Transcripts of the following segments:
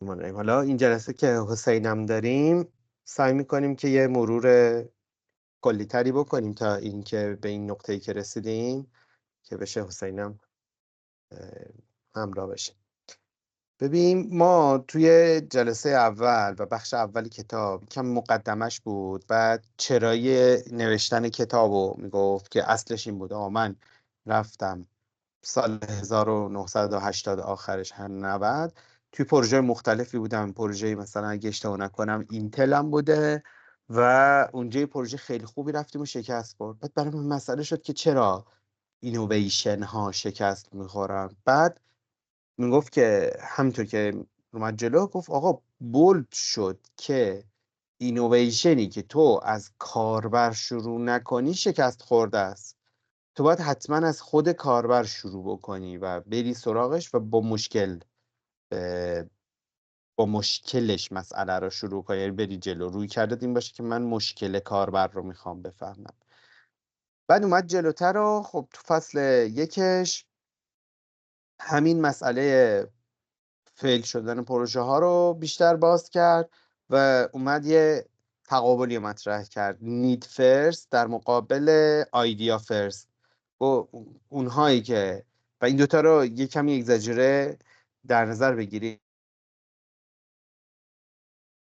حالا این جلسه که حسینم داریم سعی میکنیم که یه مرور کلی‌تری بکنیم تا اینکه به این نقطه‌ای که رسیدیم که بشه حسینم همراه بشه. ببین ما توی جلسه اول و بخش اولی کتاب کم مقدمش بود، بعد چرایی نوشتن کتابو میگفت که اصلش این بود من رفتم سال 1980 آخرش 90 توی پروژه مختلفی بودم. پروژه مثلا اگه اشتباه نکنم اینتل هم بوده و اونجا یه پروژه خیلی خوبی رفتیم و شکست خورد. بعد برای من مسئله شد که چرا اینویشن ها شکست میخورن. بعد میگفت که همینطور که اومد جلو گفت آقا بولد شد که اینویشنی که تو از کاربر شروع نکنی شکست خورده است. تو باید حتما از خود کاربر شروع بکنی و بری سراغش و با مشکلش مسئله رو شروع کنی، یعنی بری جلو. روی کرده این باشه که من مشکل کاربر رو میخوام بفهمم. بعد اومد جلوتر و خب تو فصل یکش همین مسئله فیل شدن پروژه ها رو بیشتر باز کرد و اومد یه تقابلی مطرح کرد، نید فرست در مقابل آیدیا فرست. و اونهایی که و این دوتا رو یه کمی اگزاجره در نظر بگیری،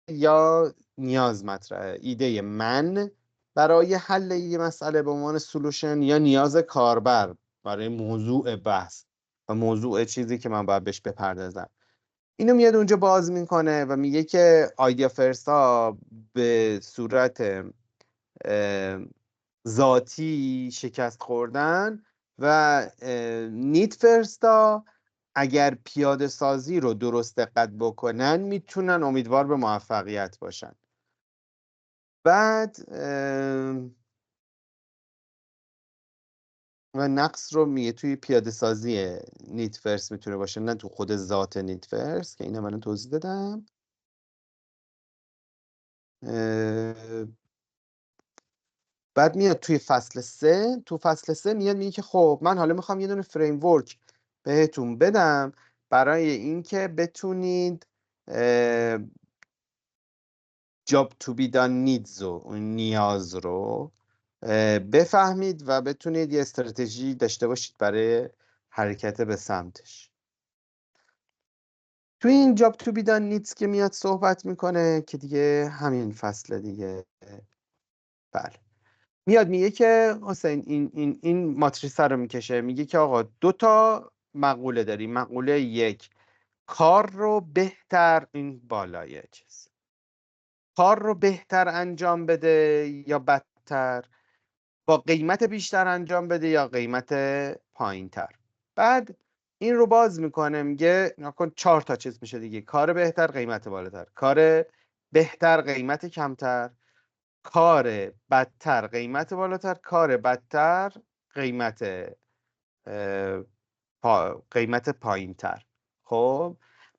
یا نیاز مطرحه، ایده من برای حل یه مسئله به عنوان سولوشن، یا نیاز کاربر برای موضوع بحث و موضوع چیزی که من باید بهش بپردازم. اینو میاد اونجا باز میکنه و میگه که آیدیا فرست ها به صورت ذاتی شکست خوردن و نید فرست ها اگر پیاده سازی رو درست دقت بکنن میتونن امیدوار به موفقیت باشن. بعد و نقص رو میگه توی پیاده سازی نید فرست میتونه باشه، نه تو خود ذات نید فرست که اینو من توضیح دادم. بعد میاد توی فصل 3. تو فصل 3 میاد میگه که خب من حالا میخوام یه دونه فریم ورک بهتون بدم برای اینکه بتونید job to be done needs رو، اون نیاز رو بفهمید و بتونید یه استراتژی داشته باشید برای حرکت به سمتش. توی این job to be done needs که میاد صحبت میکنه که دیگه همین فصل دیگه. بله، میاد میگه که حسین این ماتریس رو میکشه، میگه که آقا 2 تا مقوله داری. مقوله 1، کار رو بهتر، این بالای چیز، کار رو بهتر انجام بده یا بدتر، با قیمت بیشتر انجام بده یا قیمت پایین تر. بعد این رو باز میکنه، میگه نکن 4 تا چیز میشه دیگه: کار بهتر، قیمت بالاتر، کار بهتر، قیمت کمتر، کار بدتر، قیمت بالاتر، کار بدتر، قیمت قیمت پایین تر. خب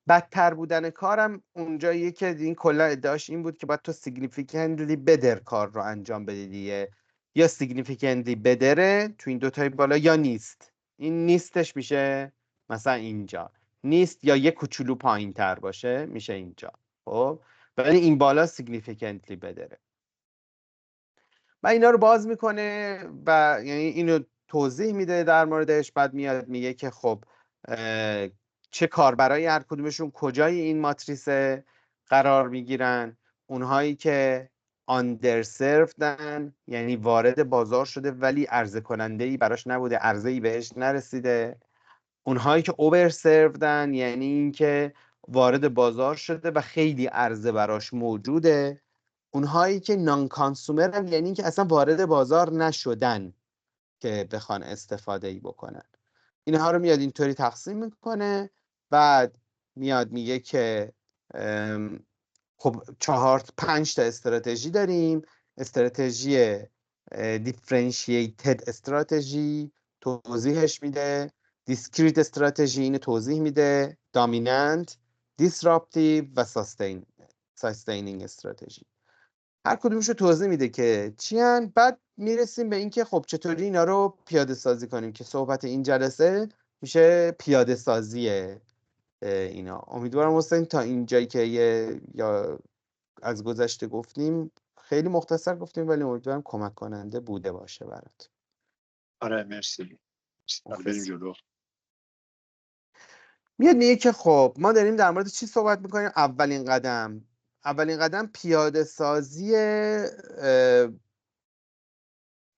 بدتر بودن کارم اونجاییه که این کلا ادعاش این بود که باید تو significantly better کار رو انجام بدی دیگه. یا significantly better تو این دوتای بالا، یا نیست. این نیستش میشه مثلا اینجا نیست، یا یه کوچولو پایین تر باشه میشه اینجا. خب ولی این بالا significantly better. و اینا رو باز میکنه و یعنی اینو توضیح میده در موردش. بعد میاد میگه که خب چه کاربرای هر کدومشون کجای این ماتریس قرار میگیرن. اونهایی که underservedن، یعنی وارد بازار شده ولی عرضه کننده‌ای براش نبوده، عرضه‌ای بهش نرسیده. اونهایی که overservedن، یعنی اینکه وارد بازار شده و خیلی عرضه براش موجوده. اونهایی که نان کانسومر هم، یعنی اینکه اصلا وارد بازار نشدن که بخوان استفاده ای بکنن. اینها رو میاد اینطوری تقسیم میکنه. بعد میاد میگه که خب 5 تا استراتژی داریم. استراتژی دیفرنشیتد استراتژی توضیحش میده، دیسکریت استراتژی اینو توضیح میده، دامیننت، دیسراپتیو و ساستینینگ استراتژی. هر کدومش رو توضیح میده که چی هن. بعد میرسیم به اینکه خب چطوری اینا رو پیاده سازی کنیم، که صحبت این جلسه میشه پیاده سازی اینا. امیدوارم حسین تا اینجایی که یا از گذشته گفتیم خیلی مختصر گفتیم، ولی امیدوارم کمک کننده بوده باشه برات. آره مرسی. بریم جلو. میاد میگه که خب ما داریم در مورد چی صحبت میکنیم؟ اولین قدم پیاده سازی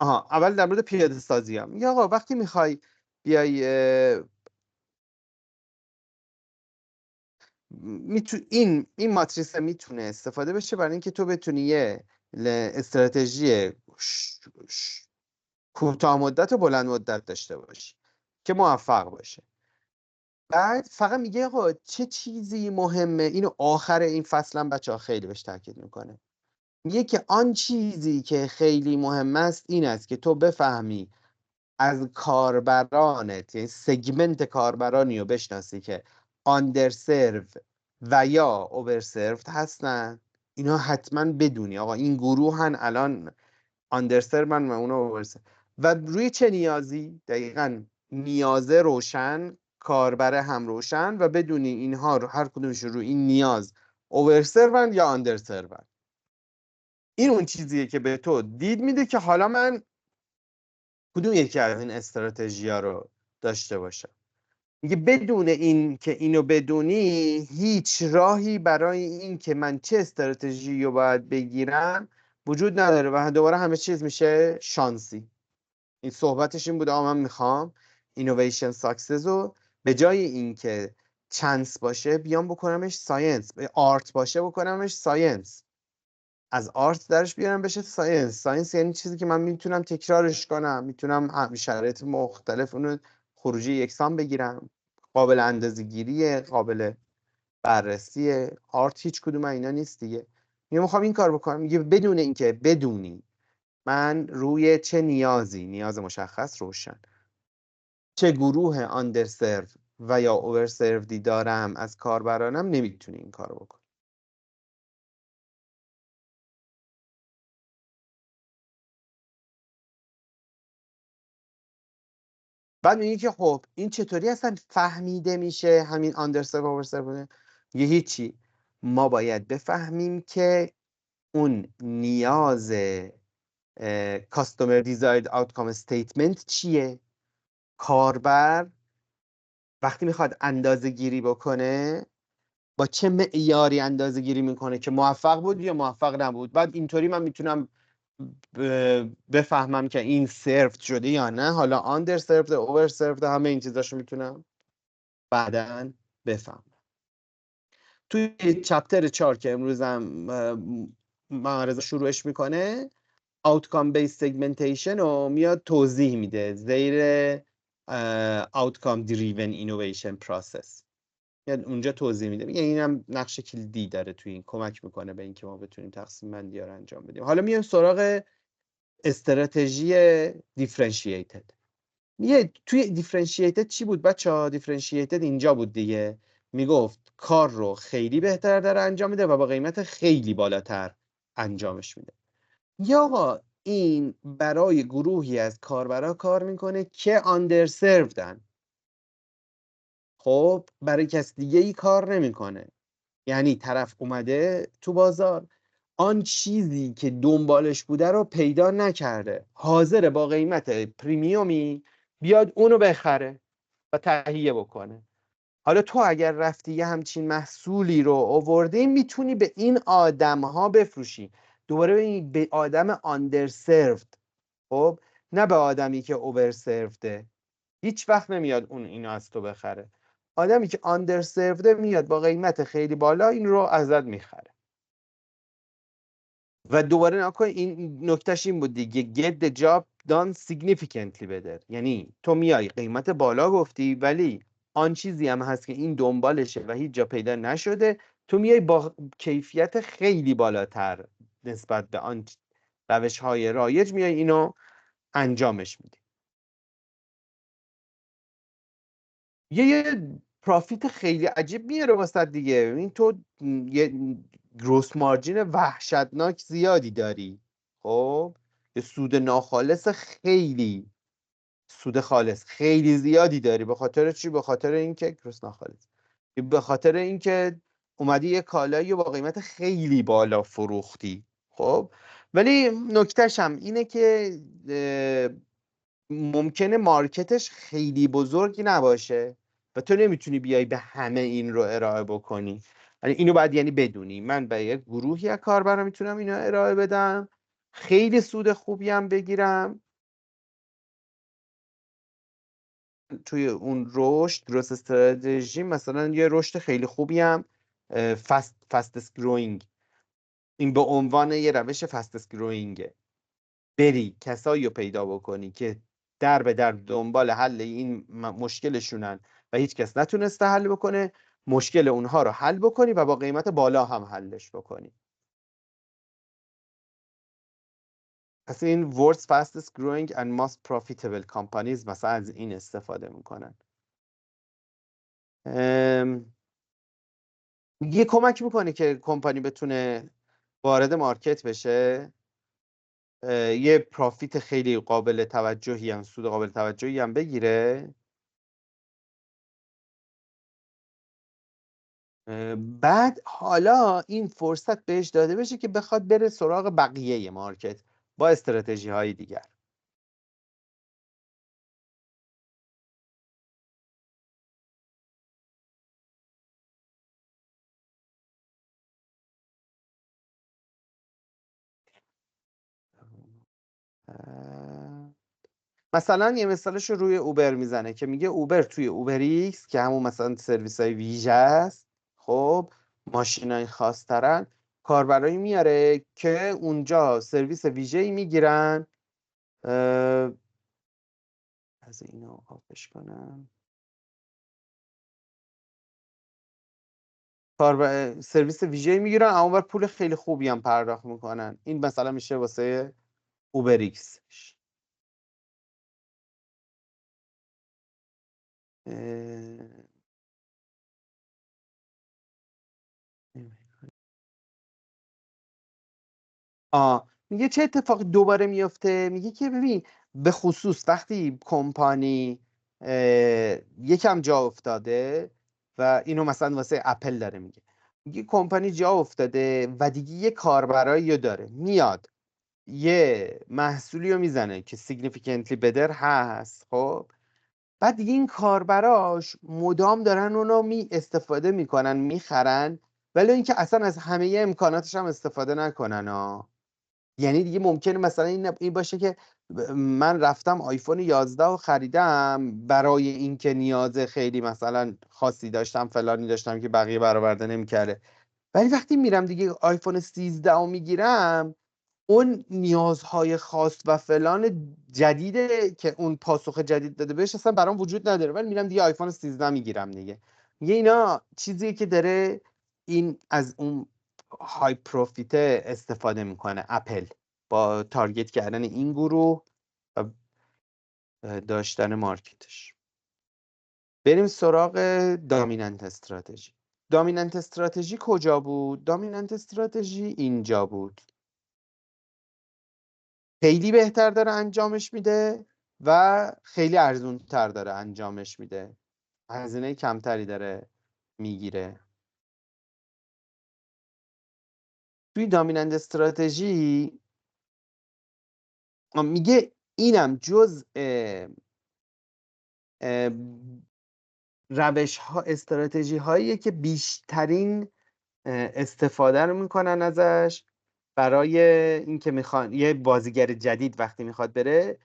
اول در مورد پیاده سازی هم میگه آقا وقتی میخوای بیای این ماتریس میتونه استفاده بشه برای اینکه تو بتونی یه استراتژی کوتاه مدت و بلند مدت داشته باشی که موفق باشه. بعد فقط میگه آقا چه چیزی مهمه، اینو آخر این فصل هم بچه‌ها خیلی بهش تاکید میکنه. میگه که آن چیزی که خیلی مهم است این است که تو بفهمی از کاربرانت، یعنی سگمنت کاربرانی رو بشناسی که آندرسرو و یا اوورسرفد هستن. اینا حتما بدونی آقا این گروهن الان آندرسرون و اونا اوورسرو، و روی چه نیازی دقیقاً نیازه روشن، کاربر هم روشن، و بدونی اینها رو هر کدومش روی این نیاز اوورسرون یا آندرسرون. این اون چیزیه که به تو دید میده که حالا من کدوم یکی از این استراتژی‌ها رو داشته باشم. میگه بدون این که اینو بدونی هیچ راهی برای این که من چه استراتژی رو باید بگیرم وجود نداره و دوباره همه چیز میشه شانسی. این صحبتش این بوده من میخوام اینویشن ساکسس رو به جای اینکه چانس باشه بیام بکنمش ساینس، آرت باشه بکنمش ساینس، از آرت درش بیارم بشه ساینس. ساینس یعنی چیزی که من میتونم تکرارش کنم، میتونم شرایط مختلف اونو خروجی یکسان بگیرم، قابل اندازه‌گیریه، قابل بررسیه. آرت هیچ کدوم اینا نیست دیگه. میخوام این کار بکنم. میگه بدون اینکه بدونی من روی چه نیاز مشخص روشن، چه گروه آندرسرو و یا اوورسروی دارم از کاربرانم، نمیتونی این کارو بکنی. بعد میگه که خب این چطوری اصلا فهمیده میشه همین آندرسرو اوورسرو؟ یه هیچی، ما باید بفهمیم که اون نیاز کاستومر دیزاید آوتکام استیتمنت چیه. کاربر وقتی میخواد اندازه گیری بکنه با چه معیاری اندازه گیری میکنه که موفق بود یا موفق نبود. بعد اینطوری من میتونم بفهمم که این سرفت شده یا نه، حالا آندر سرفت، اوور سرفت، همه این چیزاشو میتونم بعداً بفهمم. توی چپتر 4 که امروز هم معرض شروعش میکنه، outcome based segmentation رو میاد توضیح میده زیر outcome driven innovation process. یعنی اونجا توضیح میده، میگه اینم نقش کلیدی داره توی این، کمک میکنه به اینکه ما بتونیم تقسیم بندی رو انجام بدیم. حالا میایم سراغ استراتژی دیفرنشییتد. میگه توی دیفرنشییتد چی بود بچه‌ها؟ دیفرنشییتد اینجا بود دیگه، میگفت کار رو خیلی بهتر داره انجام میده و با قیمت خیلی بالاتر انجامش میده. یا آقا این برای گروهی از کاربرا کار میکنه که آندرسروردن، خب برای کس دیگه ای کار نمیکنه. یعنی طرف اومده تو بازار، آن چیزی که دنبالش بوده رو پیدا نکرده، حاضره با قیمت پریمیومی بیاد اونو بخره و تهیه بکنه. حالا تو اگر رفتی یه همچین محصولی رو آوردی، میتونی به این آدم ها بفروشی، دوباره به آدم آندرسرود، خب نه به آدمی که اوورسروده. هیچ وقت نمیاد اون اینو از تو بخره. آدمی که آندرسروده میاد با قیمت خیلی بالا این رو ازت میخره. و دوباره نکن این نکتهش این بود دیگه، get the job done significantly better. یعنی تو میای قیمت بالا گفتی، ولی آن چیزی هم هست که این دنبالشه و هیچ جا پیدا نشده، تو میای با کیفیت خیلی بالاتر نسبت به آن روش های رایج میای اینو انجامش میدی. یه پرافیت خیلی عجیب میاره واسه دیگه. این تو یه گروس مارجین وحشتناک زیادی داری، خب یه سود ناخالص خیلی، سود خالص خیلی زیادی داری. به خاطر چی؟ به خاطر اینکه گروس ناخالص به خاطر اینکه اومدی یه کالایی با قیمت خیلی بالا فروختی. خب ولی نکتهش هم اینه که ممکنه مارکتش خیلی بزرگی نباشه و تو نمیتونی بیای به همه این رو ارائه بکنی. یعنی اینو باید یعنی بدونی من به یک گروهی از کاربرا میتونم اینو ارائه بدم، خیلی سود خوبی هم بگیرم توی اون رشد. درست استراتژی مثلا یه رشد خیلی خوبی هم fastest growing، این به عنوان یه روش fastest growingه. بری کسایی رو پیدا بکنی که در به در دنبال حل این مشکلشونن و هیچ کس نتونسته حل بکنه، مشکل اونها رو حل بکنی و با قیمت بالا هم حلش بکنی. پس این world's fastest growing and most profitable companies مثلا از این استفاده میکنن. یه کمک میکنه که کمپانی بتونه وارد مارکت بشه، یه پرافیت خیلی قابل توجهی هم، سود قابل توجهی هم بگیره. بعد حالا این فرصت بهش داده بشه که بخواد بره سراغ بقیه مارکت با استراتژی های دیگر. مثلا یه مثالش رو روی اوبر میزنه که میگه اوبر توی اوبر ایکس که همون مثلا سرویس های ویژه است، خب ماشینای خاص ترن، کاربرایی میاره که اونجا سرویس ویژه‌ای میگیرن. از اینو آفش کنم. سرویس ویژه‌ای میگیرن اما پول خیلی خوبی هم پرداخت میکنن. این مثلا میشه واسه اوبر ایکس. میگه چه اتفاقی دوباره میفته؟ میگه که ببین به خصوص وقتی کمپانی یکم جا افتاده و اینو مثلا واسه اپل داره میگه کمپانی جا افتاده و دیگه یه کاربرایی داره، میاد یه محصولی رو میزنه که significantly better هست. خب بعد دیگه این کاربراش مدام دارن اونو استفاده میکنن، میخرن، ولی اینکه اصلا از همه امکاناتش هم استفاده نکنن. یعنی دیگه ممکنه مثلا این باشه که من رفتم آیفون 11 رو خریدم برای اینکه نیاز خیلی مثلا خاصی داشتم، فلانی داشتم که بقیه برآورده نمی‌کرده، ولی وقتی میرم دیگه آیفون 13 رو میگیرم، اون نیازهای خاص و فلان جدیده که اون پاسخ جدید داده بهش اصلا برام وجود نداره، ولی میرم دیگه آیفون 13 میگیرم دیگه. میگه اینا چیزیه که داره این از اون های پروفیت استفاده میکنه اپل با تارگت کردن این گروه و داشتن مارکتش. بریم سراغ دامیننت استراتژی. دامیننت استراتژی کجا بود؟ دامیننت استراتژی اینجا بود. خیلی بهتر داره انجامش میده و خیلی ارزون تر داره انجامش میده، هزینه کمتری داره میگیره. توی دامیننت استراتژی میگه اینم جز روش ها، استراتژی هایی که بیشترین استفاده رو میکنن ازش برای اینکه میخوان یه بازیگر جدید وقتی میخواد بره،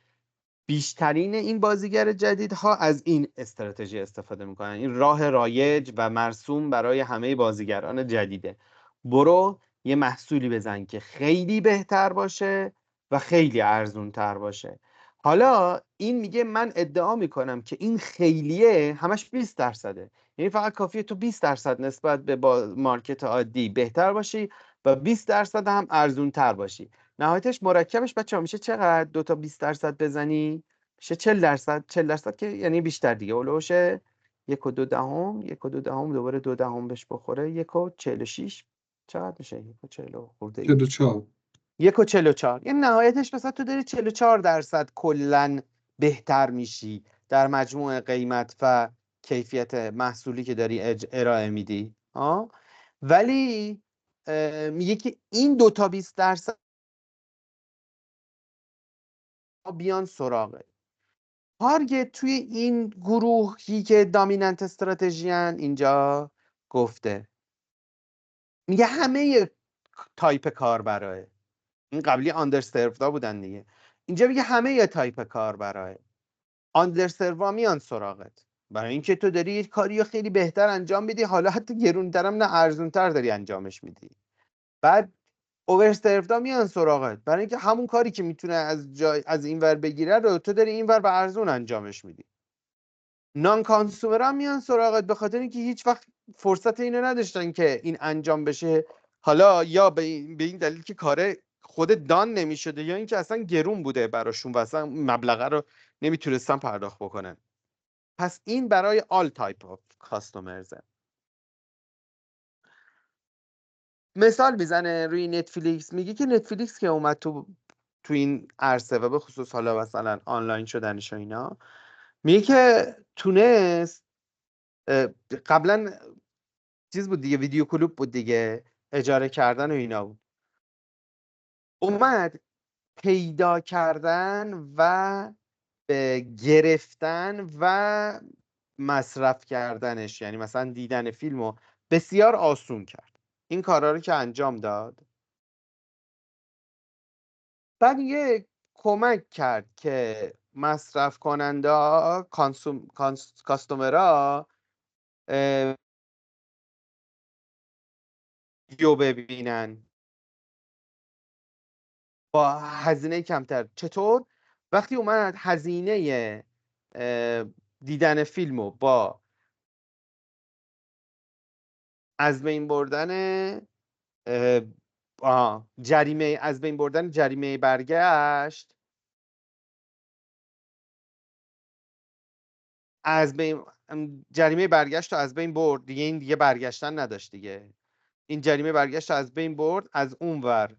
بیشترین این بازیگر جدیدها از این استراتژی استفاده میکنن. این راه رایج و مرسوم برای همه بازیگران جدیده. برو یه محصولی بزن که خیلی بهتر باشه و خیلی ارزون تر باشه. حالا این میگه من ادعا میکنم که این خیلیه همش 20%، یعنی فقط کافیه تو 20% نسبت به مارکت عادی بهتر باشی و 20% هم ارزون تر باشی. نهایتش مرکبش بچه‌ها میشه چقدر؟ 2 تا 20% بزنی میشه 40%. 40% که یعنی بیشتر دیگه، اولوشه 1.2 1.2 دوباره 2 بهش بخوره 1.46 چقدر میشه؟ 1.40 خورده ای 44. 1.44. یعنی نهایتش مثلا تو داری 44% کلا بهتر میشی در مجموع قیمت و کیفیت محصولی که داری ارائه میدی. ولی میگه که این 2 تا 20% بیان سراغه. تارگت توی این گروهی که دامیننت استراتژیان اینجا گفته، میگه همه تایپ کاربراه. این قبلی آندرسرودا بودن دیگه، اینجا میگه همه تایپ کاربراه. آندرسروا میان سراغت برای اینکه تو داری یک کاری رو خیلی بهتر انجام میدی، حالا حتی گرونترم نه ارزونتر داری انجامش میدی. بعد اوورسرفدا میان سراغت برای اینکه همون کاری که میتونه از این ور بگیره رو تو داری این ور به ارزون انجامش میدی. نان کانسومر هم میان سراغت به خاطر اینکه هیچ وقت فرصت اینو نداشتن که این انجام بشه، حالا یا به این دلیل که کار خود دان نمیشده یا اینکه اصلا گرون بوده براشون و اصلا مبلغه رو نمیتونستن پرداخت بکنن. پس این برای all type of customers. مثال میزنه روی نتفلیکس، میگه که نتفلیکس که اومد تو این عرصه و به خصوص حالا مثلا آنلاین شدنش و اینا، میگه که تونست قبلا چیز بود دیگه، ویدیو کلوب بود دیگه، اجاره کردن و اینا بود، اومد پیدا کردن و گرفتن و مصرف کردنش، یعنی مثلا دیدن فیلمو بسیار آسون کرد. این کارا رو که انجام داد، بعد یه کمک کرد که مصرف کننده کاستومرها ویدیو ببینن با هزینه کمتر. چطور؟ وقتی اومد هزینه دیدن فیلمو با از بین بردن جریمه، از بین بردن جریمه برگشت، از بین جریمه برگشت رو از بین برد دیگه، این دیگه برگشتن نداشت دیگه، این جریمه برگشت رو از بین برد. از اونور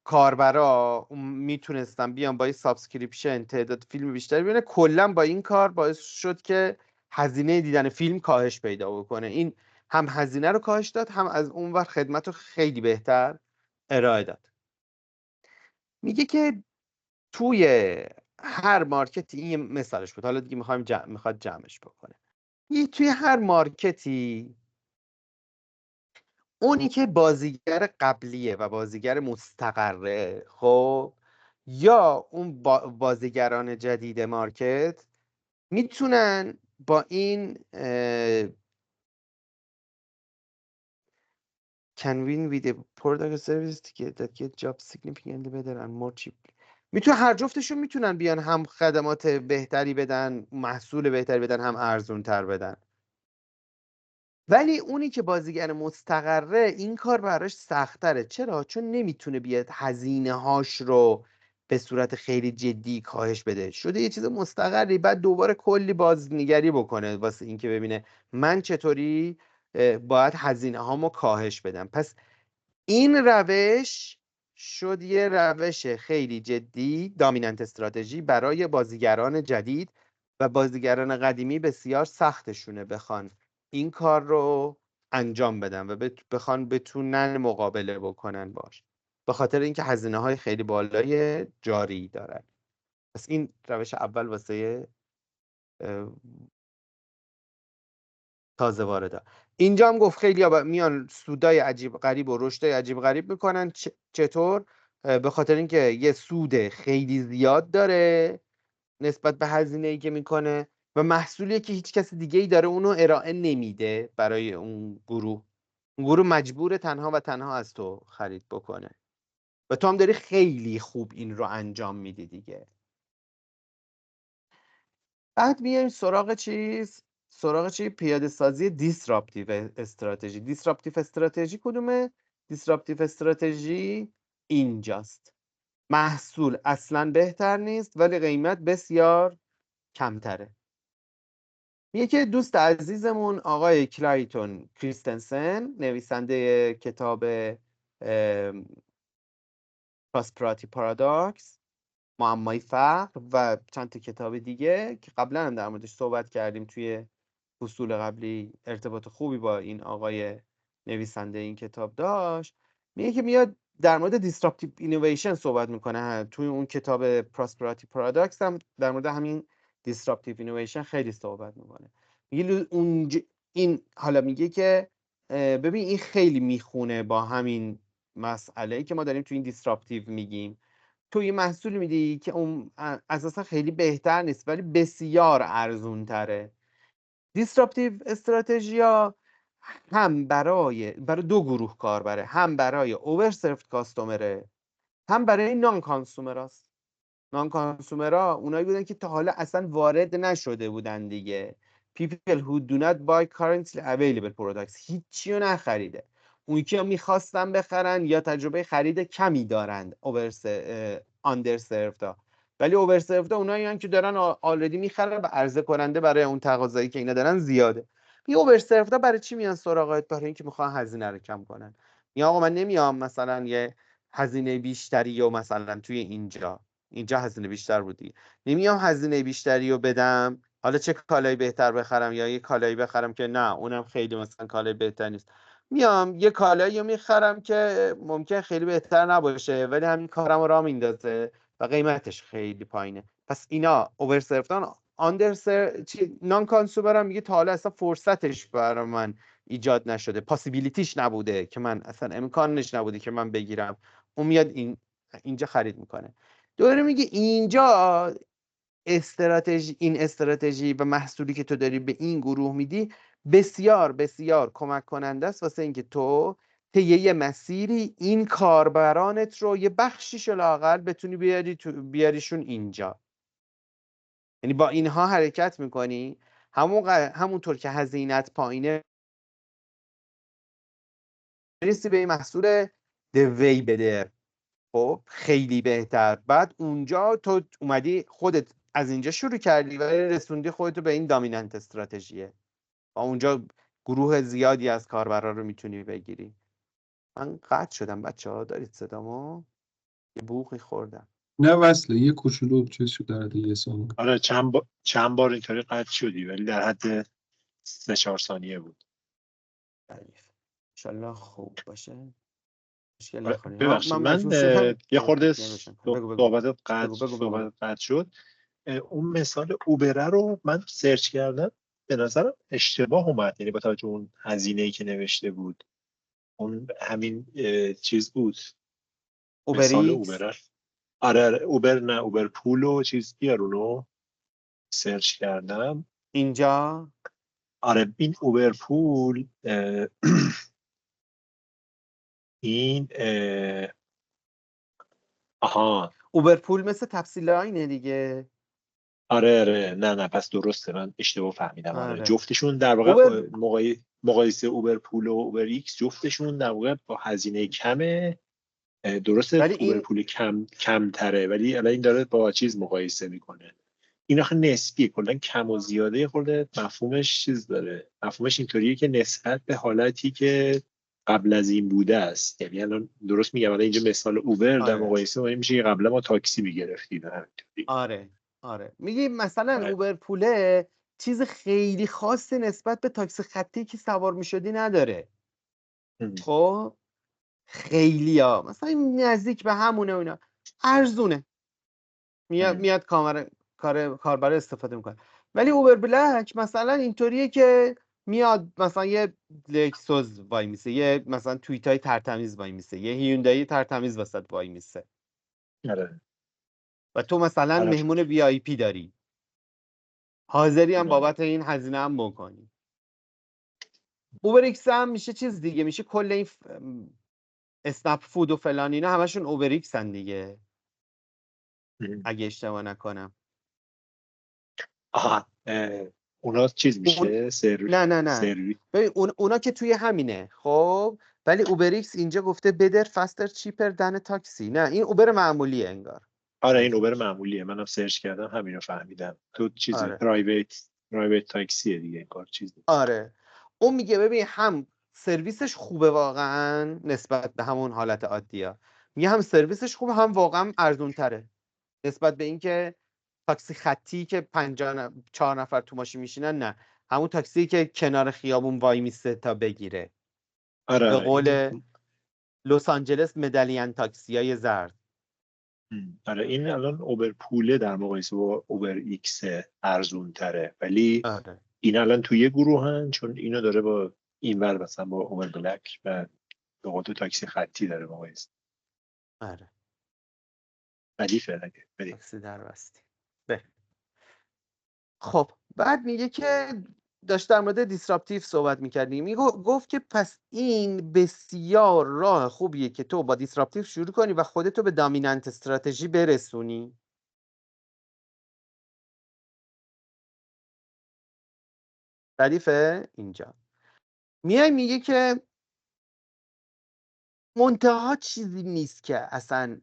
کاربرا میتونستن بیان با این سابسکریپشن تعداد فیلم بیشتری ببینن. کلا با این کار باعث شد که هزینه دیدن فیلم کاهش پیدا بکنه. این هم هزینه رو کاهش داد، هم از اونور خدمت رو خیلی بهتر ارائه داد. میگه که توی هر مارکتی، این مثالش بود، حالا دیگه میخواد جمعش بکنه. توی هر مارکتی اونی که بازیگر قبلیه و بازیگر مستقره، خب، یا اون بازیگران جدید مارکت میتونن با این can win with a product or service that get job significantly better and more cheaply. میتونه هر جفتشون میتونن بیان هم خدمات بهتری بدن، محصول بهتری بدن، هم ارزون تر بدن. ولی اونی که بازیگر مستقره این کار براش سخت‌تره. چرا؟ چون نمیتونه بیاد هزینه هاش رو به صورت خیلی جدی کاهش بده. شده یه چیز مستقری، بعد دوباره کلی بازنگری بکنه واسه اینکه ببینه من چطوری باید هزینه هامو کاهش بدم. پس این روش شد یه روش خیلی جدی، دامیننت استراتژی برای بازیگران جدید، و بازیگران قدیمی بسیار سختشونه بخوان این کار رو انجام بدن و بخوان بتونن مقابله بکنن باش، به خاطر اینکه هزینه های خیلی بالای جاری دارن. پس این روش اول واسه تازه واردا. اینجا هم گفت خیلی میان سودای عجیب غریب و رشدای عجیب غریب میکنن. چطور؟ به خاطر اینکه یه سود خیلی زیاد داره نسبت به هزینه‌ای که میکنه و محصولی که هیچ کس دیگه ای داره اونو ارائه نمیده برای اون گروه. اون گروه مجبور تنها و تنها از تو خرید بکنه و تو هم داری خیلی خوب این رو انجام میدی دیگه. بعد میایم سراغ چی؟ پیاده سازی دیسراپتیو استراتژی. دیسراپتیو استراتژی کدومه؟ دیسراپتیو استراتژی اینجاست. محصول اصلا بهتر نیست ولی قیمت بسیار کمتره. یکی دوست عزیزمون آقای کلایتون کریستنسن، نویسنده کتاب پراسپراتی پارادوکس، معمای فقر و چند تا کتاب دیگه که قبلا هم در موردش صحبت کردیم توی فصول قبلی. ارتباط خوبی با این آقای نویسنده این کتاب داشت. میگه که میاد در مورد disruptive innovation صحبت میکنه. توی اون کتاب Prosperity Products هم در مورد همین disruptive innovation خیلی صحبت میکنه. میگه این حالا میگه که ببین این خیلی میخونه با همین مسئله که ما داریم توی این disruptive میگیم. تو یه محصول میدی که اون اساسا خیلی بهتر نیست ولی بسیار ارزون تره. دیسراپتیو استراتژیا هم برای دو گروه کاربره، هم برای اوور سرفد کاستومره، هم برای نان کانسومراست. نان کانسومرها اونایی بودن که تا حالا اصلا وارد نشده بودن دیگه. people who do not buy currently available products، هیچی رو نخریده. اونی که میخواستن بخرن یا تجربه خرید کمی دارند آندر سرفدا. ولی اوور سرفدا اونایی هم که دارن آلردی میخرن و عرضه کننده برای اون تقاضایی که اینا دارن زیاده. این اوور سرفدا برای چی میان سراغت؟ برای اینکه میخوان هزینه رو کم کنن. یا آقا من نمیام مثلا یه هزینه بیشتری و مثلا توی اینجا هزینه بیشتر بودی، نمیام هزینه بیشتری رو بدم حالا چه کالایی بهتر بخرم یا یه کالایی بخرم که نه اونم خیلی مثلا کالای بهتر نیست، میام یه کالایی رو میخرم که ممکن خیلی بهتر نباشه ولی همین کارم رو راه میندازه و قیمتش خیلی پایینه. پس اینا اوور سرفتان. نان کانسومر هم میگه تا حالا اصلا فرصتش برای من ایجاد نشده، پاسیبیلیتیش نبوده که من اصلا امکانش نبوده که من بگیرم، اون میاد اینجا خرید میکنه. دوباره میگه اینجا این استراتژی و محصولی که تو داری به این گروه میدی بسیار بسیار کمک کننده است واسه اینکه تو طی یه مسیری این کاربرانت رو یه بخشیش لااقل بتونی بیاریشون اینجا. یعنی با اینها حرکت میکنی، همونطور که هزینت پایینه برسی به این محصول دوی بده، خب خیلی بهتر. بعد اونجا تو اومدی خودت از اینجا شروع کردی و رسوندی خودتو به این دامیننت استراتژیه و اونجا گروه زیادی از کاربرا رو میتونی بگیری. من قطع شدم بچه‌ها، دارید صدامو؟ یه بوقی خوردم. نه وصله یه کوچولو چیز شد در حد یه ثانیه. آره چند بار اینطوری قطع شدی ولی در حد 3-4 ثانیه بود. تعریف انشالله خوب باشه، مشکل آره، نخوریم. ببخشید من من مجبور شدم یه خورده بگو. صحبت قطع شد. اون مثال اوبره رو من سرچ کردم، به نظرم اشتباه اومد، یعنی با توجه اون هزینه‌ای که نوشته بود اون همین چیز بود مثال اوبریکس اوبره. آره اوبر نه اوبر پول و چیز بیارونو سرچ کردم. اینجا. آره این اوبر پول این آها اوبرپول مثل تپسی لاینه دیگه. آره نه پس درسته، من اشتباه فهمیدم. آره آره. جفتشون در واقع اوبر مقایسه اوبر پول و اوبر ایکس جفتشون در واقع با هزینه کمه. درسته ولی اوبر این پول کمتره ولی الان این داره با چیز مقایسه میکنه. این آخه نسبیه، کلا کم و زیاده خورده مفهومش چیز داره. مفهومش اینطوریه که نسبت به حالتی که قبل از این بوده است. یعنی الان درست میگم، الان اینجا مثال اوبر در آره مقایسه با این میشه که قبلا ما تاکسی میگرفتیم. آره میگی مثلا آره. اوبر پوله چیز خیلی خاصی نسبت به تاکسی خطی که سوار میشدی نداره. خب خیلی ها مثلا نزدیک به همونه و اینا، ارزونه، میاد کاربر استفاده میکنه. ولی اوبر بلک مثلا اینطوریه که میاد مثلا یه لکسوس وای میسه، یه مثلا تویوتای ترتمیز وای میسه، یه هیوندای ترتمیز وسط وای میسه آره. و تو مثلا آره. مهمون وی آی پی داری، حاضری هم بابت این هزینه هم بکنی. اوبر ایکس هم میشه چیز دیگه، میشه کل این اسنپ فود و فلان اینا همشون اوبر ایکس هن دیگه اگه اشتباه نکنم. آها اونا چیز میشه نه ببین اونا که توی همینه خب، ولی اوبر ایکس اینجا گفته بدر فاستر چیپر دن تاکسی. نه این اوبر معمولیه انگار. آره این اوبر معمولیه، منم سرچ کردم همین رو فهمیدم. تو چیزه آره پرایوت تاکسیه دیگه این کار چیز نیست. آره اون میگه ببین هم سرویسش خوبه واقعا نسبت به همون حالت عادیه، میگه هم سرویسش خوبه هم واقعا ارزون تره. نسبت به اینکه تاکسی خطی که 4 نفر تو ماشین میشینن، نه، همون تاکسی که کنار خیابون وای میسته تا بگیره. آره به آره قول لس آنجلس مدالین تاکسیای زرد. آره این الان اوبر پوله در مقایسه با اوبر ایکس ارزون تره، ولی آره این الان توی گروه هن، چون اینو داره با اینور مثلا با اوبر بلک و به قول تو تاکسی خطی داره مقایسه. آره ردیفه اگه بریم. تاکسی در بستی. خب بعد میگه که داشت در مورد دیسراپتیو صحبت میکردیم، گفت که پس این بسیار راه خوبیه که تو با دیسراپتیو شروع کنی و خودتو به دامیننت استراتژی برسونی. ردیفه اینجا میگه که منتها چیزی نیست که اصلا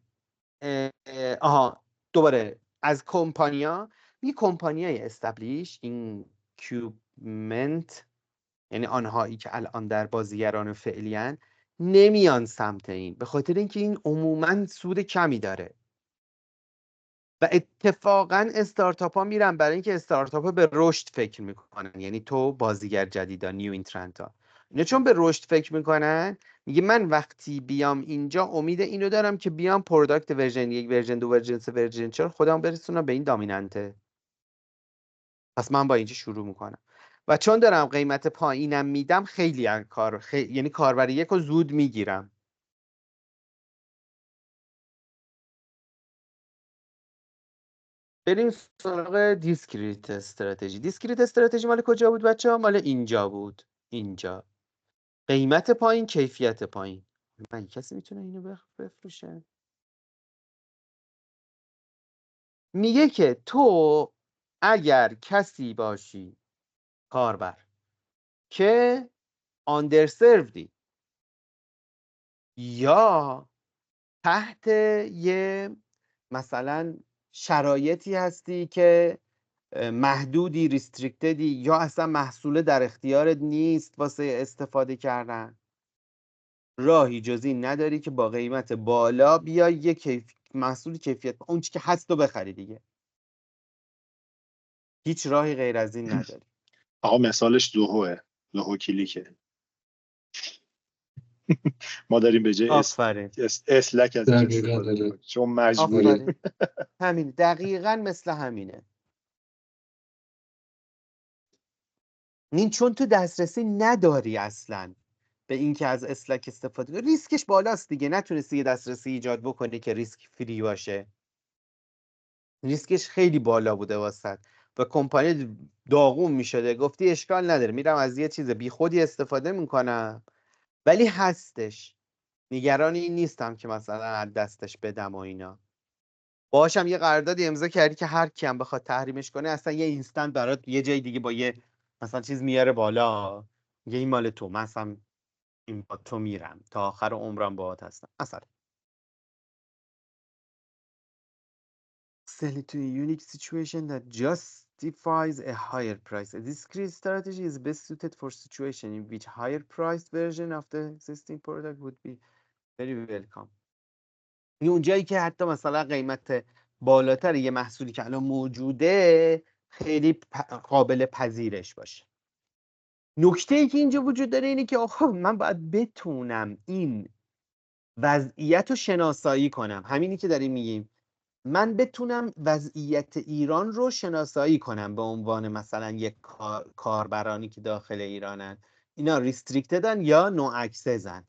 دوباره از کمپانیا، می کمپانیای استبلیش، این کیوبمنت، یعنی آنهایی که الان در بازیگران فعلیان، نمیان سمت این، به خاطر اینکه این عموماً سود کمی داره و اتفاقاً استارتاپ ها میرن برای اینکه استارتاپ ها به رشد فکر میکنن. یعنی تو بازیگر جدیدا، نیو اینترنت ها، اینا چون به رشد فکر میکنن، میگه من وقتی بیام اینجا امید اینو دارم که بیام پروداکت ورژن 1 ورژن 2 ورژن 3 ورژن 4 خودم برسونم به این دامیننته. پس من با اینجا شروع میکنم و چون دارم قیمت پایینم میدم، خیلی یعنی کاربر یک رو زود میگیرم. بریم سراغ دیسکریت استراتژی. دیسکریت استراتژی مال کجا بود بچه ها؟ مال اینجا بود. اینجا قیمت پایین، کیفیت پایین. من کسی میتونه اینو بفروشه؟ میگه که تو اگر کسی باشی کاربر که آندرسروردی یا تحت یه مثلا شرایطی هستی که محدودی، ریستریکتدی، یا اصلا محصول در اختیارت نیست واسه استفاده کردن، راهی جز این نداری که با قیمت بالا بیای یه محصول کیفیت اون چی که هست رو بخری دیگه. هیچ راهی غیر از این نداری. آقا مثالش زوهو کلیکه. ما داریم به جای آفرین اسلک ازش دقیقاً استفاده داره. میکنیم چون مجبوریم. آفرین همین، دقیقاً مثل همینه. این چون تو دسترسی نداری اصلا به این که از اسلک استفاده کنی، ریسکش بالاست دیگه. نتونستی یه دسترسی ایجاد بکنی که ریسک فری باشه، ریسکش خیلی بالا بوده واسط و کمپانی داغون میشده. گفتی اشکال نداره، میرم از یه چیز بی خودی استفاده میکنم ولی هستش، نگران این نیستم که مثلا از دستش بدم و اینا. باشم یه قراردادی امضا کردی که هر کیم بخواد تحریمش کنه، اصلا یه اینستنت برات یه جای دیگه با یه مثلا چیز میاره بالا، میگه این مال تو، مثلا این با تو میرم تا آخر عمرم باهات هستم مثلا. Sell it to a unique situation that justifies a higher price. A discrete strategy is best suited for situation in which higher priced version of the existing product would be very welcome. اون جایی که حتی مثلا قیمت بالاتر یه محصولی که الان موجوده خیلی قابل پذیرش باشه. نکته ای که اینجا وجود داره اینه که آخه من باید بتونم این وضعیت رو شناسایی کنم. همینی که داریم میگیم، من بتونم وضعیت ایران رو شناسایی کنم به عنوان مثلا یک کاربرانی که داخل ایرانن، اینا ریستریکتدن یا نو اکسسن.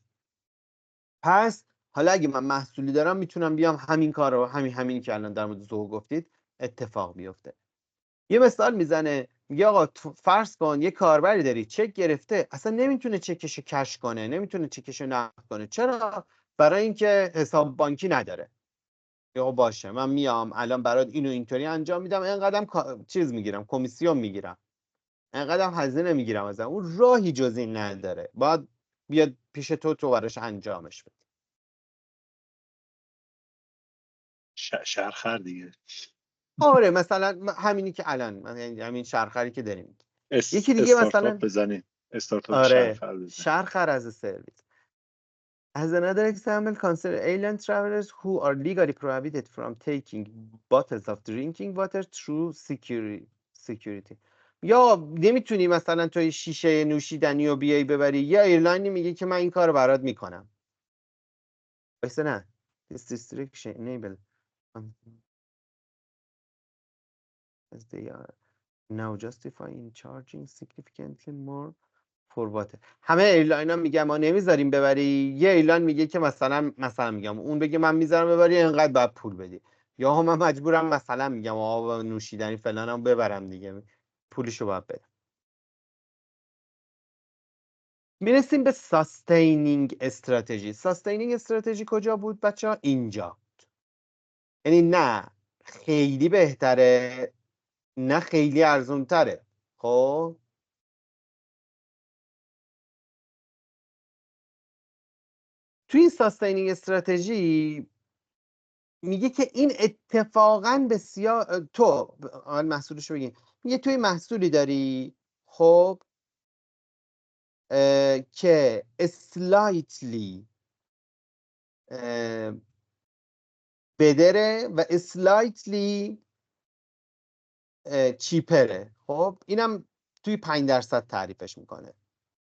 پس حالا اگه من محصولی دارم میتونم بیام همین کار رو، همینی که الان در مورد زوهو گفتید اتفاق بیفته. یه مثال میزنه، میگه آقا فرض کن یه کاربری داری چک گرفته، اصلا نمیتونه چکشو کش کنه، نمیتونه چکشو نقد کنه. چرا؟ برای اینکه حساب بانکی نداره. یا باشه من میام الان برات اینو اینطوری انجام میدم، اینقدرم چیز میگیرم، کمیسیون میگیرم، اینقدرم هزینه میگیرم ازم. اون راهی جز این نداره، باید بیاد پیش تو براش انجامش بده. شرخر دیگه. آره مثلا همینی که الان همین شرخری که داریم. یکی دیگه استارتاپ مثلا بزنید، استارتاپ آره شرخر بزنید. شرخر از سرویس. As another example, consider alien travelers who are legally prohibited from taking bottles of drinking water through security. یا نمیتونی مثلا توی شیشه نوشیدنی رو بیای ببری، یا ایرلاینی میگه که من این کار رو برات میکنم. وایسا نه. This restriction enable as they are now justifying charging significantly more for water. همه ایرلاین ها میگن ما نمیذاریم ببری، یه ایرلاین میگه که مثلا میگم اون بگه من میذارم ببری اینقدر باید پول بدی، یا هم من مجبورم مثلا میگم آقا نوشیدنی فلانم ببرم دیگه پولشو باید بدم. میرسیم به ساستینینگ استراتژی. ساستینینگ استراتژی کجا بود بچه‌ها؟ اینجا. یعنی نه خیلی بهتره نه خیلی ارزون تره. خب توی این ساستینینگ استراتژی میگه که این اتفاقا بسیار تو محصولشو بگیم، میگه توی محصولی داری خب که slightly بدره و slightly چیپره. خب اینم توی 5% تعریفش میکنه،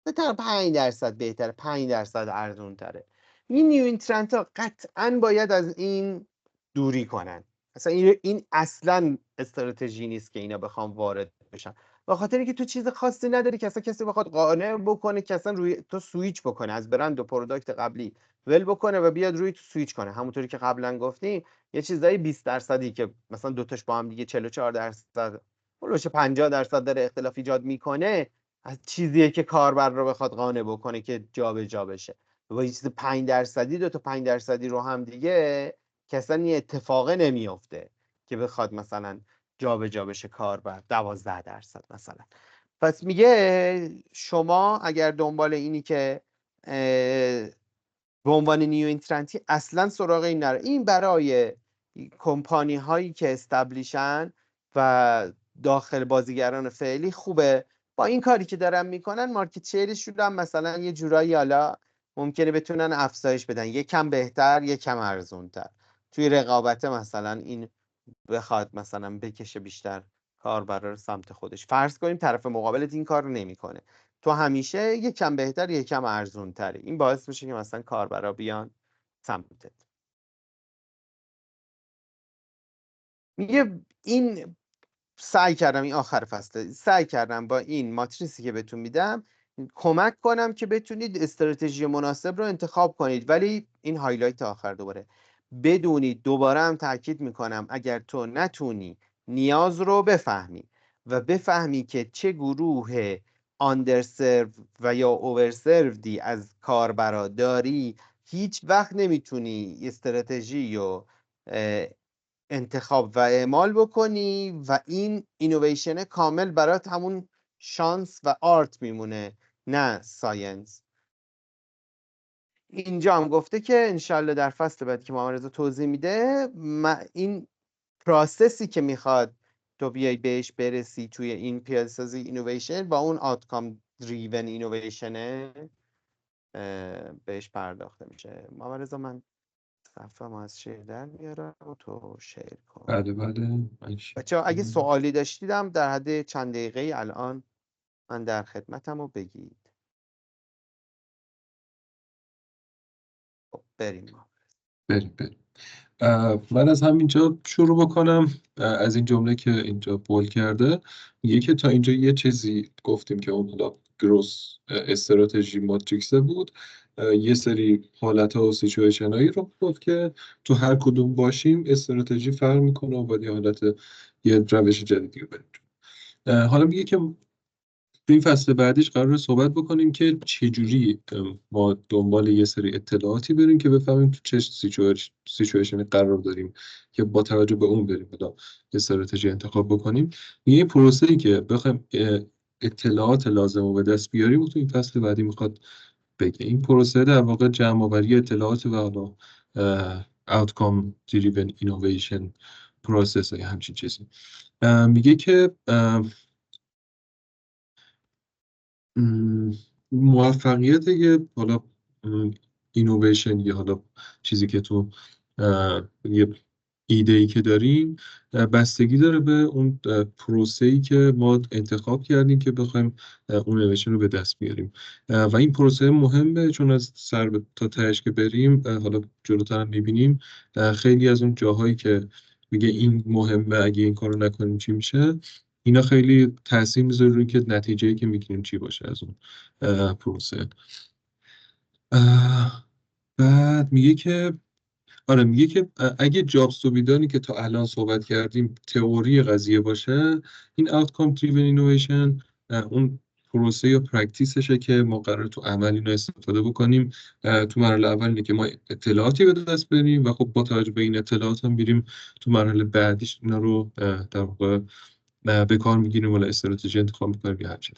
بهتر 5% بهتره، 5% ارزون تره. این نیو اینترنت ها قطعا باید از این دوری کنن. اصلا این اصلا استراتژی نیست که اینا بخوام وارد بشن، به خاطر اینکه تو چیز خاصی نداری که اصلا کسی بخواد قانع بکنه که اصلا روی تو سویچ بکنه، از برند و پروداکت قبلی ول بکنه و بیاد روی تو سویچ کنه. همونطوری که قبلا گفتیم یه چیزای 20% که مثلا دوتاش با هم دیگه 44%، اولش 50% داره اختلاف ایجاد میکنه، از چیزیه که کاربر رو بخواد قانع بکنه که جابجا بشه. و یه چیز 5% دو تا 5% رو هم دیگه که اصلا این اتفاقه نمیافته که بخواد مثلا جابجا بشه کاربر 12% مثلا. پس میگه شما اگر دنبال اینی که به عنوان نیو اینترنتی اصلا سراغ این نره. این برای کمپانی هایی که استبلیشن و داخل بازیگران فعلی خوبه. با این کاری که دارن میکنن مارکت شیرشون هم مثلا یه جورایی حالا ممکنه بتونن افزایش بدن، یکم بهتر یکم ارزونتر توی رقابت، مثلا این بخواد مثلا بکشه بیشتر کاربرا رو سمت خودش. فرض کنیم طرف مقابلت این کار رو نمیکنه، تو همیشه یکم بهتر یکم ارزون تری، این باعث میشه که مثلا کاربرا بیان سمتت. میگه این سعی کردم این آخر فصله سعی کردم با این ماتریسی که بهتون میدم کمک کنم که بتونید استراتژی مناسب رو انتخاب کنید. ولی این هایلایت آخر دوباره بدونید، دوباره هم تاکید میکنم، اگر تو نتونی نیاز رو بفهمی و بفهمی که چه گروه آندرسرو و یا اوورسروردی از کاربرا داری، هیچ وقت نمیتونی استراتژی رو انتخاب و اعمال بکنی و این اینویشن کامل برات همون شانس و آرت میمونه نه ساینس. اینجا هم گفته که انشالله در فصل بعد که محمد رضا توضیح میده این پروسسی که میخواد تو بیای بهش برسی توی این پیاده سازی اینویشن با اون آوتکام دریون اینویشنه بهش پرداخته میشه. محمد رضا من صفحه ما از شیر در میارم و تو شیر کن. بله بچه‌ها اگه سوالی داشتیدم در حد چند دقیقه الان من در خدمتم رو بگید. خب بریم ما. بریم. من از همینجا شروع بکنم، از این جمله که اینجا بول کرده. میگه که تا اینجا یه چیزی گفتیم که اون حالا گروس استراتژی ماتریکسه بود، یه سری حالت ها و سیچویشن هایی رو گفت که تو هر کدوم باشیم استراتژی فرق میکنه و باید یه روش جدیدی رو بریم. حالا میگه که تو این فصل بعدیش قراره صحبت بکنیم که چجوری ما دنبال یه سری اطلاعاتی بریم که بفهمیم تو چه سیچویشنی قرار داریم که با توجه به اون بریم یه استراتژی انتخاب بکنیم. یه پروسه‌ای که بخوایم اطلاعات لازم رو به دست بیاریم و تو این فصل بعدی میخواد بگه. این پروسه در واقع جمع آوری اطلاعات و حالا outcome driven innovation پروسس یا همچین چیزی. میگه که موفقیت یه حالا اینویشن یا حالا چیزی که تو یه ایده‌ای که داریم بستگی داره به اون پروسه‌ای که ما انتخاب کردیم که بخوایم اون اینویشن رو به دست بیاریم و این پروسه مهمه، چون از سر تا تهش که بریم حالا جلوتر هم می‌بینیم خیلی از اون جاهایی که میگه این مهمه اگه این کارو نکنیم چی میشه، اینا خیلی تاثیر میذاره روی که نتیجه‌ای که میگیریم چی باشه از اون پروسه. بعد میگه که آره میگه که اگه جابز تو بیدانی که تا الان صحبت کردیم تئوری قضیه باشه، این outcome driven innovation اون پروسه یا پرکتیسشه که ما قرار تو عمل اینو استفاده بکنیم. تو مرحله اول اینه که ما اطلاعاتی به دست بریم و خب با توجه به این اطلاعات هم بریم تو مرحله بعدیش اینا رو در واقع به کار میگیریم ولی استراتژی انتخاب میکنیم یا هر چیز.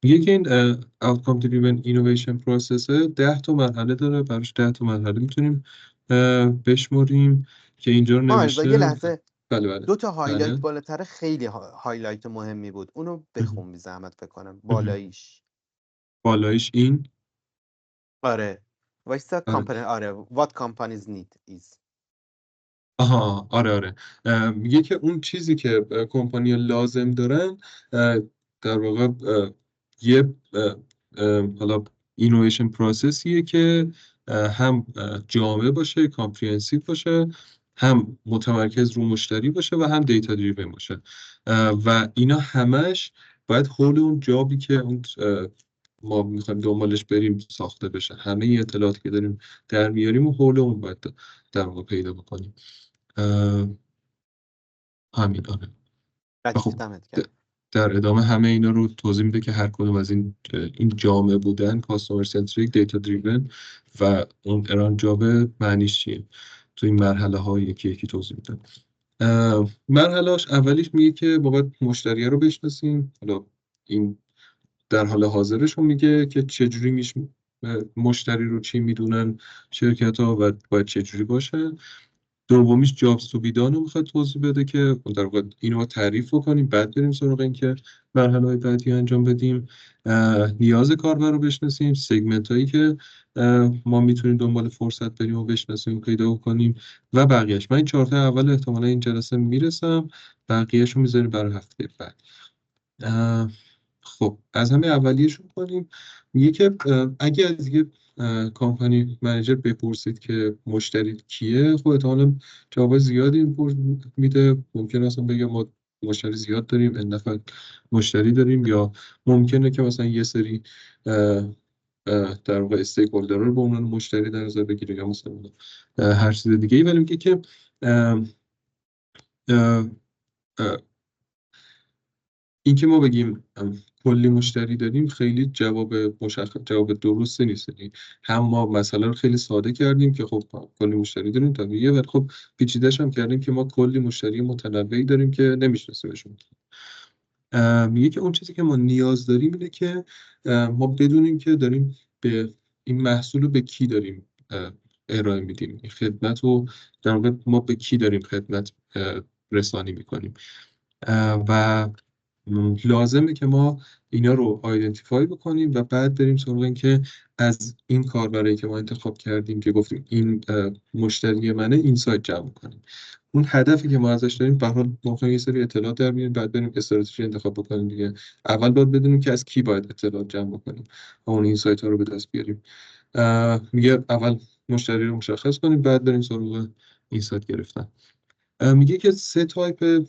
میگه که این outcome driven innovation process 10 تا مرحله داره، براش 10 تا مرحله میتونیم بشمریم که اینجا رو رضا یه نوشته. لحظه، بله 2 تا هایلایت بله. بالاتر خیلی هایلایت مهمی بود، اونو بخون بی زحمت فکر کنم بالاییش. بالایش این آره وایستا آره. کامپانی، آره what companies need is. آها آره میگه که اون چیزی که کمپانی لازم دارن در واقع یه حالا اینویشن پروسسیه که هم جامع باشه، کامپریهنسیو باشه، هم متمرکز رو مشتری باشه و هم دیتا دریون باشه و اینا همش باید حول اون جابی که اون ما میخوایم دنبالش بریم ساخته بشه. همه اطلاعاتی که داریم در میاریم و حول اون باید در واقع پیدا بکنیم. همین آره. خب ردیفتمت کرد. در ادامه همه اینا رو توضیح میده که هر کدوم از این جامعه بودن، کاستومر سنتریک، دیتا دریون و اون اران جاب معنیش چیه تو این مرحله ها یکی یکی توضیح میده. مرحلهش اولیش میگه که باید مشتری رو بشناسیم. حالا این در حال حاضرش رو میگه که چجوری مشتری رو چی میدونن شرکت ها و باید چجوری باشه. دومیش جابز تو بیدان رو میخواد توضیح بده که در واقع اینو تعریف بکنیم، بعد بریم سراغ این که مرحله بعدی انجام بدیم. نیاز کاربر رو بشناسیم، سگمنت هایی که ما میتونیم دنبال فرصت بریم و بشناسیم و پیدا کنیم و بقیهش. من این 4 تا اول احتمالا این جلسه میرسم، بقیهش رو میذاریم برای هفته بعد. خب از همه اولیه‌شون کنیم. میگه که اگه از یه کامپانی منیجر بپرسید که مشتری کیه، خب احتمالاً جواب زیادی میده. ممکنه اصلا بگه ما مشتری زیاد داریم، این نفر مشتری داریم، یا ممکنه که مثلا یه سری در واقع استیک هولدر رو به عنوان مشتری در نظر بگیره یا مثلا هر چیز دیگه ای. ولی میگه که این که ما بگیم کلی مشتری داریم خیلی جواب درسته نیست. یعنی هم ما مسئله رو خیلی ساده کردیم که خب کلی مشتری داریم طبیعیه، ولی خب پیچیده‌اش هم کردیم که ما کلی مشتری متنوعی داریم که نمیشناسیمشون. میگه که اون چیزی که ما نیاز داریم اینه که ما بدونیم که داریم به این محصول رو به کی داریم ارائه میدیم، این خدمت رو در واقع ما به کی داریم خدمت رسانی میکنیم و لازمه که ما اینا رو آیدنتیفای بکنیم و بعد بریم سراغ این که از این کاربری که ما انتخاب کردیم که گفتیم این مشتری منه، اینسایت جمع کنیم. اون هدفی که ما ازش داریم به هر حال ما یه سری اطلاعات در میاریم، بعد بریم استراتژی انتخاب بکنیم دیگه. اول باید بدونیم که از کی باید اطلاعات جمع بکنیم و اون اینسایت ها رو به دست بیاریم. میگه اول مشتری رو مشخص کنیم، بعد بریم سراغ اینسایت گرفتن. میگه که 3 تایپ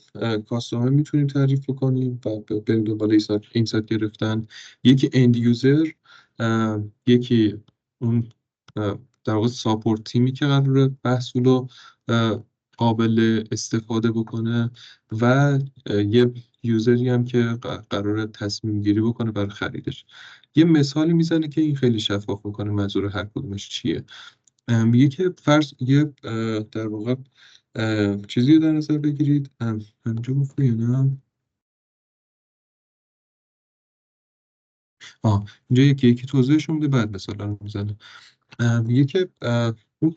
کاستومر میتونیم تعریف بکنیم و بریم دنبال اینسایت گرفتن. یکی اند یوزر، یکی اون در واقع ساپورت تیمی که قراره محصول رو قابل استفاده بکنه و یه یوزری هم که قراره تصمیم گیری بکنه برای خریدش. یه مثالی میزنه که این خیلی شفاف میکنه منظور هر کدومش چیه. میگه که فرض یه در واقع چیزی رو در نظر بگیرید. همینجا گفته یا نه؟ اینجا یکی توضیحش میده، بعد مثلا رو میزنه. میگه که اون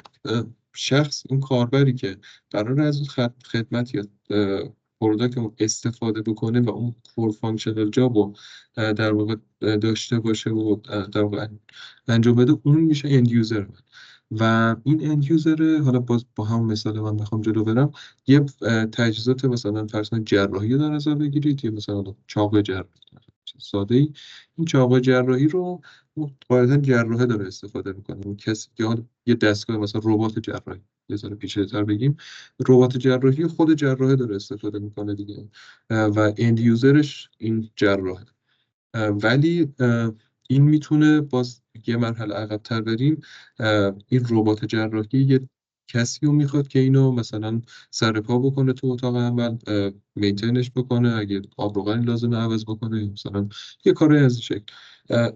شخص، اون کاربری که قرار از خدمت یا پروداکت استفاده بکنه و اون کور فانکشنال جاب رو در واقع داشته باشه و در واقع انجام بده، اون میشه اند یوزر. و این اند یوزر، حالا باز با هم مثال من بخوام جلو برم، یه تجهیزات مثلا فرض کنید جراحی در نظر بگیرید، یا مثلا چاق جراحی ساده ای. این چاق جراحی رو غالبا جراحه داره استفاده میکنه. اون کسی که حالا یه دستگاه مثلا ربات جراحی، یه ذره پیچیده‌تر بگیم، ربات جراحی خود جراحه داره استفاده میکنه دیگه، و اند یوزرش این جراحه. ولی این میتونه باز یه مرحله عقب‌تر بریم. این ربات جراحی یه کسی رو میخواد که اینو مثلا سر پا بکنه تو اتاق عمل، مینتینش بکنه، اگه آب روغنی لازمه عوض بکنه، مثلا یه کاری از این شکل.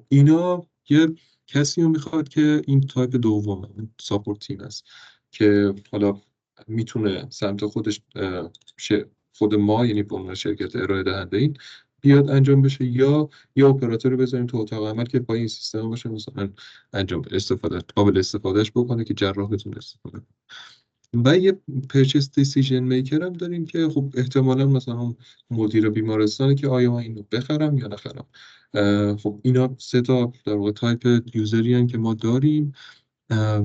اینا یه کسی رو میخواد که این تایپ دومه، ساپورت تیم است، که حالا میتونه سمت خودش خود ما، یعنی به عنوان شرکت ارائه دهنده این بیاد انجام بشه، یا یه اپراتور رو بذاریم تو اتاق عمل که با این سیستم باشه، مثلا انجام قابل استفادهش بکنه که جراح بتونه استفاده کنه. و یه پرچیس دیسیژن میکر هم داریم که خب احتمالاً مثلا مدیر بیمارستانه که آیا من اینو بخرم یا نخرم. خب اینا سه تا در واقع تایپ یوزری هستن که ما داریم،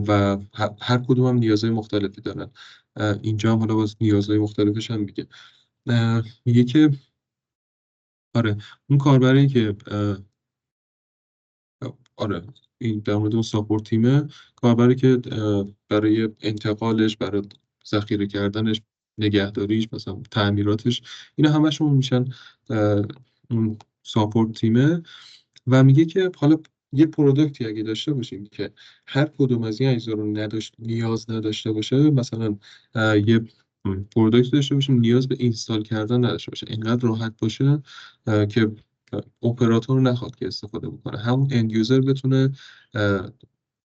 و هر کدوم هم نیازهای مختلفی دارن. اینجا هم حالا باز نیازهای مختلفش هم میگه. میگه که آره، اون کاربری که آره، این در مورد اون ساپورت تیمه، کاربری که برای انتقالش، برای ذخیره کردنش، نگهداریش، مثلا تعمیراتش، اینا همشون میشن اون ساپورت تیمه. و میگه که حالا یه پروداکتی اگه داشته باشیم که هر کدوم از این اجزا رو نیاز نداشته باشه، مثلا یه پروداکت داشته باشیم نیاز به اینستال کردن نداشته باشه، اینقدر راحت باشه که اپراتور نخواد که استفاده بکنه، همون اند یوزر بتونه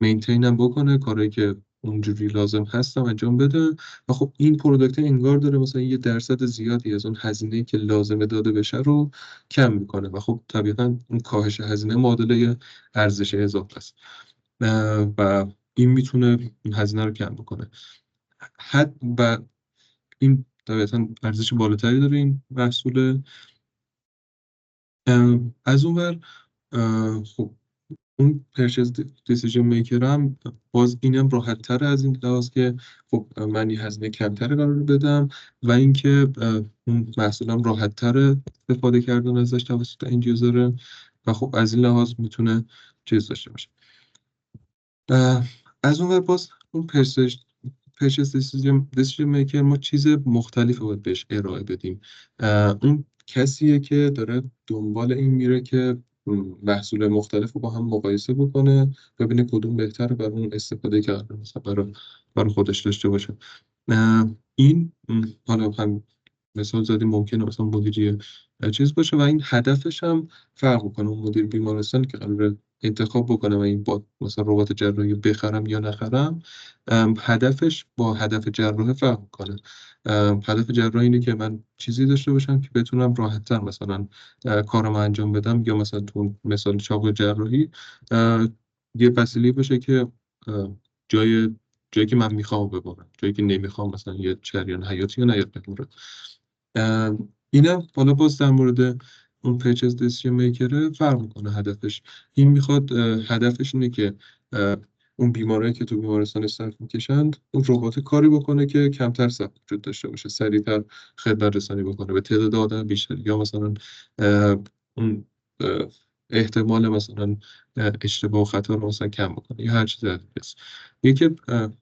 مینتین هم بکنه، کاری که اونجوری لازم هست هم انجام بده. و خب این پروداکت انگار داره مثلا یه درصد زیادی از اون هزینه‌ای که لازمه داده بشه رو کم میکنه، و خب طبیعتا اون کاهش هزینه معادله ارزش اضافه است، و این میتونه این هزینه رو کم بکنه. و این طبیعتا ارزش بالاتری داره این محصول. از اون ور خب اون پرچیز دیسیژن میکر هم باز اینم راحت تر از این لحاظ که خب من یه هزینه کمتری قرار بدم، و اینکه اون محصولم راحت تر استفاده کردن ازش توسط این یوزر، و خب از این لحاظ میتونه چیز داشته باشه. از اون ور باز اون پرچیز دیسیژن میکر ما چیز مختلفی باید بهش ارائه بدیم. اون کسیه که داره دنبال این میره که محصول مختلف رو با هم مقایسه بکنه، ببینه کدوم بهتره برای اون استفاده کرده، مثلا برای خودش داشته باشه. این حالا هم مثال زدیم ممکنه مثلا مدیری چیز باشه، و این هدفش هم فرق کنه. اون مدیر بیمارستان که قراره انتخاب بکنه و این با مثلا ربات جراحی بخرم یا نخرم، هدفش با هدف جراح فرق کنه. هدف جراح اینه که من چیزی داشته باشم که بتونم راحت‌تر مثلا کارم انجام بدم، یا مثلا تو مثال چاق جراحی یه وسیله باشه که جایی که من میخوام ببرم، جایی که نمیخوام مثلا یه جریان حیاتی یا نیاد ببره. اینم بالا باز در مورد اون پرچیز دیسیژن میکره فرق میکنه هدفش. این میخواد هدفش اینه که اون بیمارایی که تو بیمارستان صف میکشند، اون ربات کاری بکنه که کمتر صف وجود داشته باشه، سریعتر خدمت رسانی بکنه به تعداد آدم بیشتر، یا مثلا اون احتمال مثلا اشتباه و خطا رو مثلا کم بکنه، یا هر چیزی هست. یکی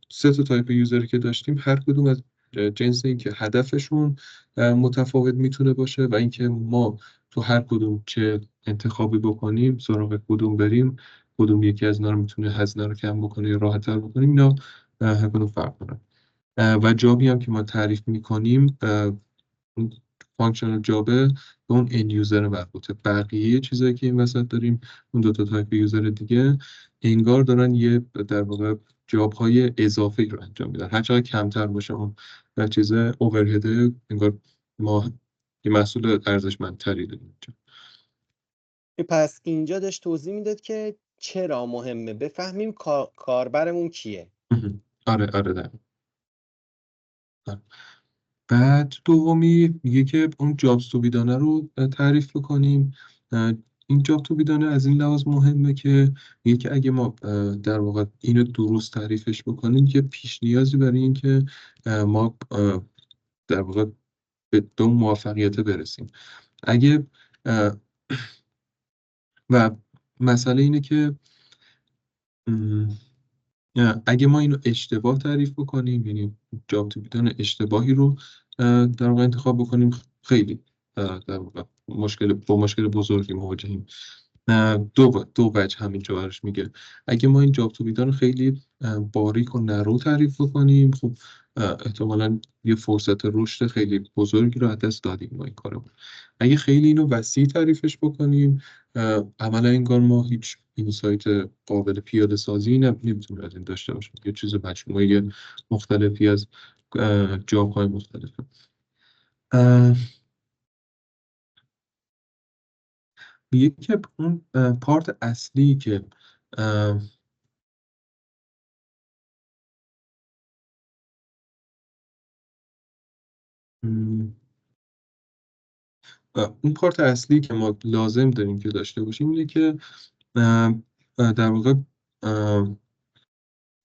سه تا تایپ یوزری که داشتیم، هر کدوم از جنس این که هدفشون متفاوت میتونه باشه، و اینکه ما تو هر کدوم چه انتخابی بکنیم، سراغ کدوم بریم، کدوم یکی از اینا رو میتونه هزینه رو کم بکنه یا راحت‌تر بکنیم، اینا هر کدوم فرق کنه. و جابی هم که ما تعریف میکنیم، اون فانکشنال جابه به اون end یوزر مربوطه. بقیه چیزایی که این وسط داریم، اون دو تا تایپ یوزر دیگه، انگار دارن یه در واقع جاب های اضافی رو انجام میدن. هر چقدر کمتر باشه اون چیز اوورهد، انگار ما یه محصول ارزشمندتری داریم اینجا. پس اینجا داشت توضیح میداد که چرا مهمه بفهمیم کاربرمون کیه. آره آره. بعد دومی میگه که اون جابز تو بیدانه رو تعریف بکنیم. این جاب تو بیدانه از این لحاظ مهمه که میگه که اگه ما در واقع اینو درست تعریفش بکنیم که پیش نیازی برای این که ما در واقع به دو موفقیت برسیم. اگه و مسئله اینه که اگه ما اینو اشتباه تعریف بکنیم، یعنی جاب تو بیدان اشتباهی رو در واقع انتخاب بکنیم، خیلی در واقع مشکل بزرگی مواجهیم. دو وجه همینجا برش میگه. اگه ما این جاب تو بیدان خیلی باریک و نرو تعریف بکنیم، خب احتمالاً یه فرصت رشد خیلی بزرگی رو از دست دادیم ما این کارمون. اگه خیلی اینو وسیع تعریفش بکنیم، عملا انگار ما هیچ اینسایت قابل پیاده سازی نمیتونیم از این داشته باشیم. یه چیز مجموعه مختلفی از جاب های مختلفه. میگه که اون پارت اصلی که اون پارت اصلی که ما لازم داریم که داشته باشیم اینه که در واقع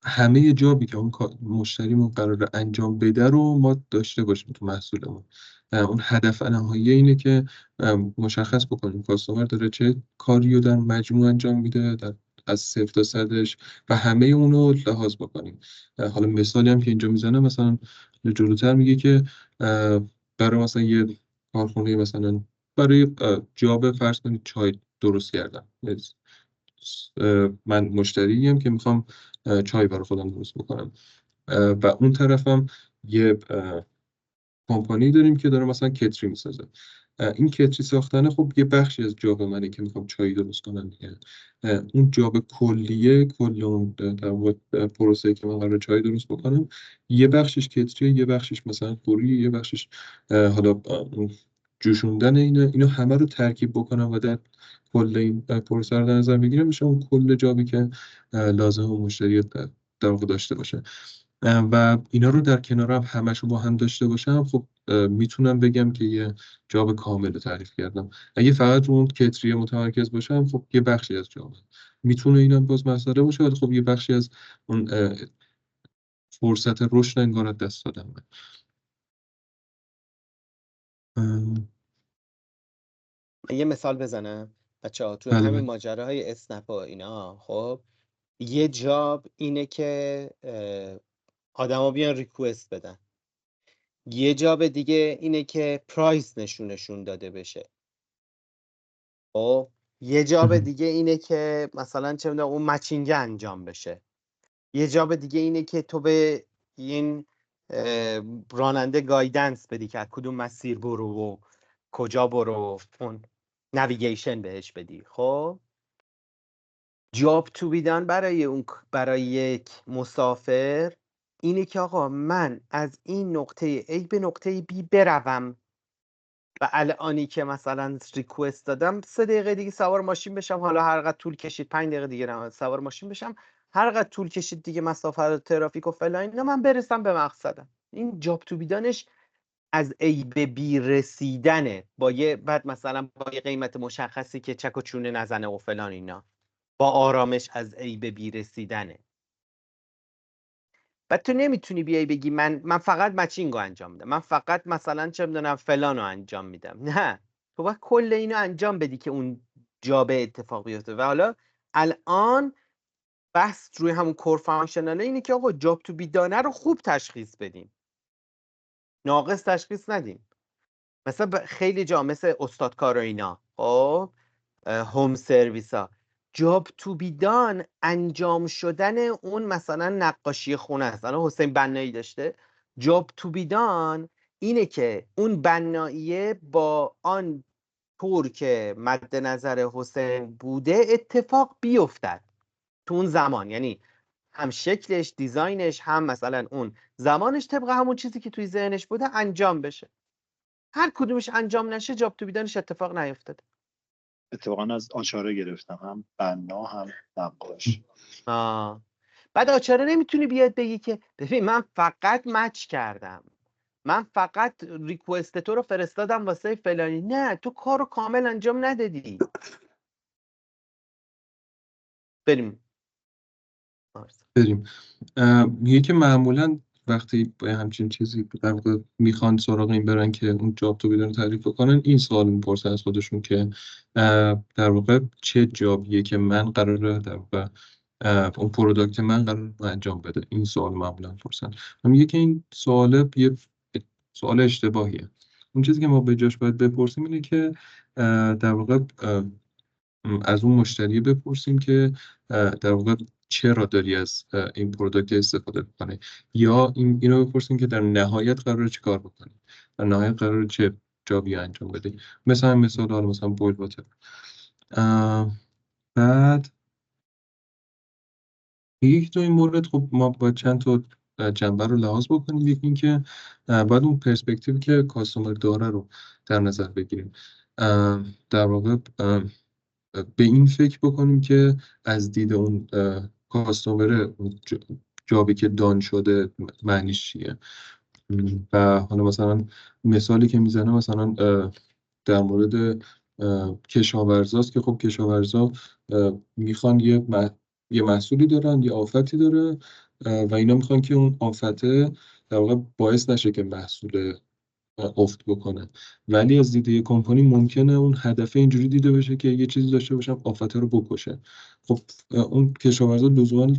همه جابی که اون مشتریمون قراره انجام بده رو ما داشته باشیم تو محصولمون. اون هدف نهایی اینه که مشخص بکنیم کاستمر داره چه کاری رو در مجموع انجام میده، از 0 تا 100ش، و همه اونو لحاظ بکنیم. حالا مثالی هم که اینجا میزنه، مثلا جلوتر میگه که برای مثلا یه کارخونه، مثلا برای جاب فرض کنید چای درست کردن، من مشتریم که میخوام چای برای خودم درست بکنم، و اون طرفم یه کمپانی داریم که داره مثلا کتری میسازه. این کتری ساختنه خب یه بخشی از جاب منه که میخوام چای درست کنم دیگه. اون جاب کلیه، کل اون در واقع پروسه که من قراره چای درست بکنم، یه بخشش کتری، یه بخشش مثلا پوری، یه بخشش حالا اون جوشوندن اینو همه رو ترکیب بکنم و در کل این پروسه رو در نظر بگیرم، میشه اون کل جابی که لازم و مشتری در واقع داشته باشه. و اینا رو در کنار هم همشو با هم داشته باشم، خب میتونم بگم که یه جاب کامل رو تعریف کردم. اگه فقط رو اون کتری متمرکز باشم، خب یه بخشی از جابه میتونه اینم باز مسئله باشه، ولی خب یه بخشی از اون فرصت رشد انگار از دست دادم من. یه مثال بزنم بچه‌ها تو بله همین بله. ماجراهای اسنپ و اینا. خب یه جاب اینه که آدما بیان ریکوست بدن، یه جاب دیگه اینه که پرایس نشون داده بشه، خب یه جاب دیگه اینه که مثلا چه می‌دونم اون مچینگ انجام بشه، یه جاب دیگه اینه که تو به این راننده گایدنس بدی که از کدوم مسیر برو و کجا برو، اون نویگیشن بهش بدی. خب جاب تو بیدن برای یک مسافر اینه که آقا من از این نقطه A به نقطه B بروم، و الانی که مثلا ریکوست دادم 3 دقیقه دیگه سوار ماشین بشم، حالا هر قدر طول کشید 5 دقیقه دیگه سوار ماشین بشم، هر قدر طول کشید دیگه مسافت ترافیک و فلان اینا، من برسم به مقصدم. این جاب تو بیدانش از A به B رسیدنه، بعد مثلا با یه قیمت مشخصی که چک و چونه نزنه و فلان اینا، با آرامش از A به B رسیدنه. بعد تو نمیتونی بیای بگی من فقط مچینگو انجام میدم، من فقط مثلا چه میدونم فلانو انجام میدم. نه، تو باید کل اینو انجام بدی که اون جاب اتفاق بیفته. و حالا الان بحث روی همون کور فانکشناله اینه که آقا جاب تو بیدانه رو خوب تشخیص بدیم، ناقص تشخیص ندیم. مثلا خیلی جا مثل استادکار و اینا، خب هوم سرویس ها، جاب تو بیدان انجام شدن اون مثلا نقاشی خونه است. الان حسین بنایی داشته، جاب تو بیدان اینه که اون بناییه با آن طور که مد نظر حسین بوده اتفاق بیفتد تو اون زمان، یعنی هم شکلش، دیزاینش، هم مثلا اون زمانش طبق همون چیزی که توی ذهنش بوده انجام بشه. هر کدومش انجام نشه جاب تو بیدانش اتفاق نیفتاده. اتفاقا از آچاره گرفتم، هم بنا هم نقاش. بعد آچاره نمیتونی بیاد بگی که ببین من فقط مچ کردم، من فقط ریکوست تو رو فرستادم واسه فلانی. نه، تو کار رو کامل انجام ندادی. بریم. بریم. میگه که معمولا وقتی با همچین چیزی در واقع میخوان سراغ این برن که اون جاب تو بدون تعریف کنن، این سوال میپرسن از خودشون که در واقع چه جابیه که من قراره در واقع اون پروداکت من قراره انجام بده. این سوال معمولا میپرسن. میگه که این سوال یه سوال اشتباهیه. اون چیزی که ما به جاش باید بپرسیم اینه که در واقع از اون مشتری بپرسیم که در واقع چرا داری از این پروداکت استفاده میکنه، یا اینو بپرسیم که در نهایت قراره چی کار بکنی، در نهایت قراره چه جابی انجام بدی. مثلا حالا مثلا بویل واتر. بعد یک تو این مورد خب ما باید چند تا جنبه رو لحاظ بکنیم. یکی این که باید اون پرسپکتیو که کاستومر داره رو در نظر بگیریم. در واقع به این فکر بکنیم که از دید اون کاستومر جابی که دان شده معنیش چیه. و حالا مثلا مثالی که میزنه مثلا در مورد کشاورزاست که خب کشاورزا میخوان یه محصولی دارن، یه آفتی داره و اینا میخوان که اون آفته در واقع باعث نشه که محصول افت بکنه. ولی از دید یه کمپانی ممکنه اون هدف اینجوری دیده بشه که یه چیزی داشته باشم آفت رو بکشه. خب اون کشاورزا لزوما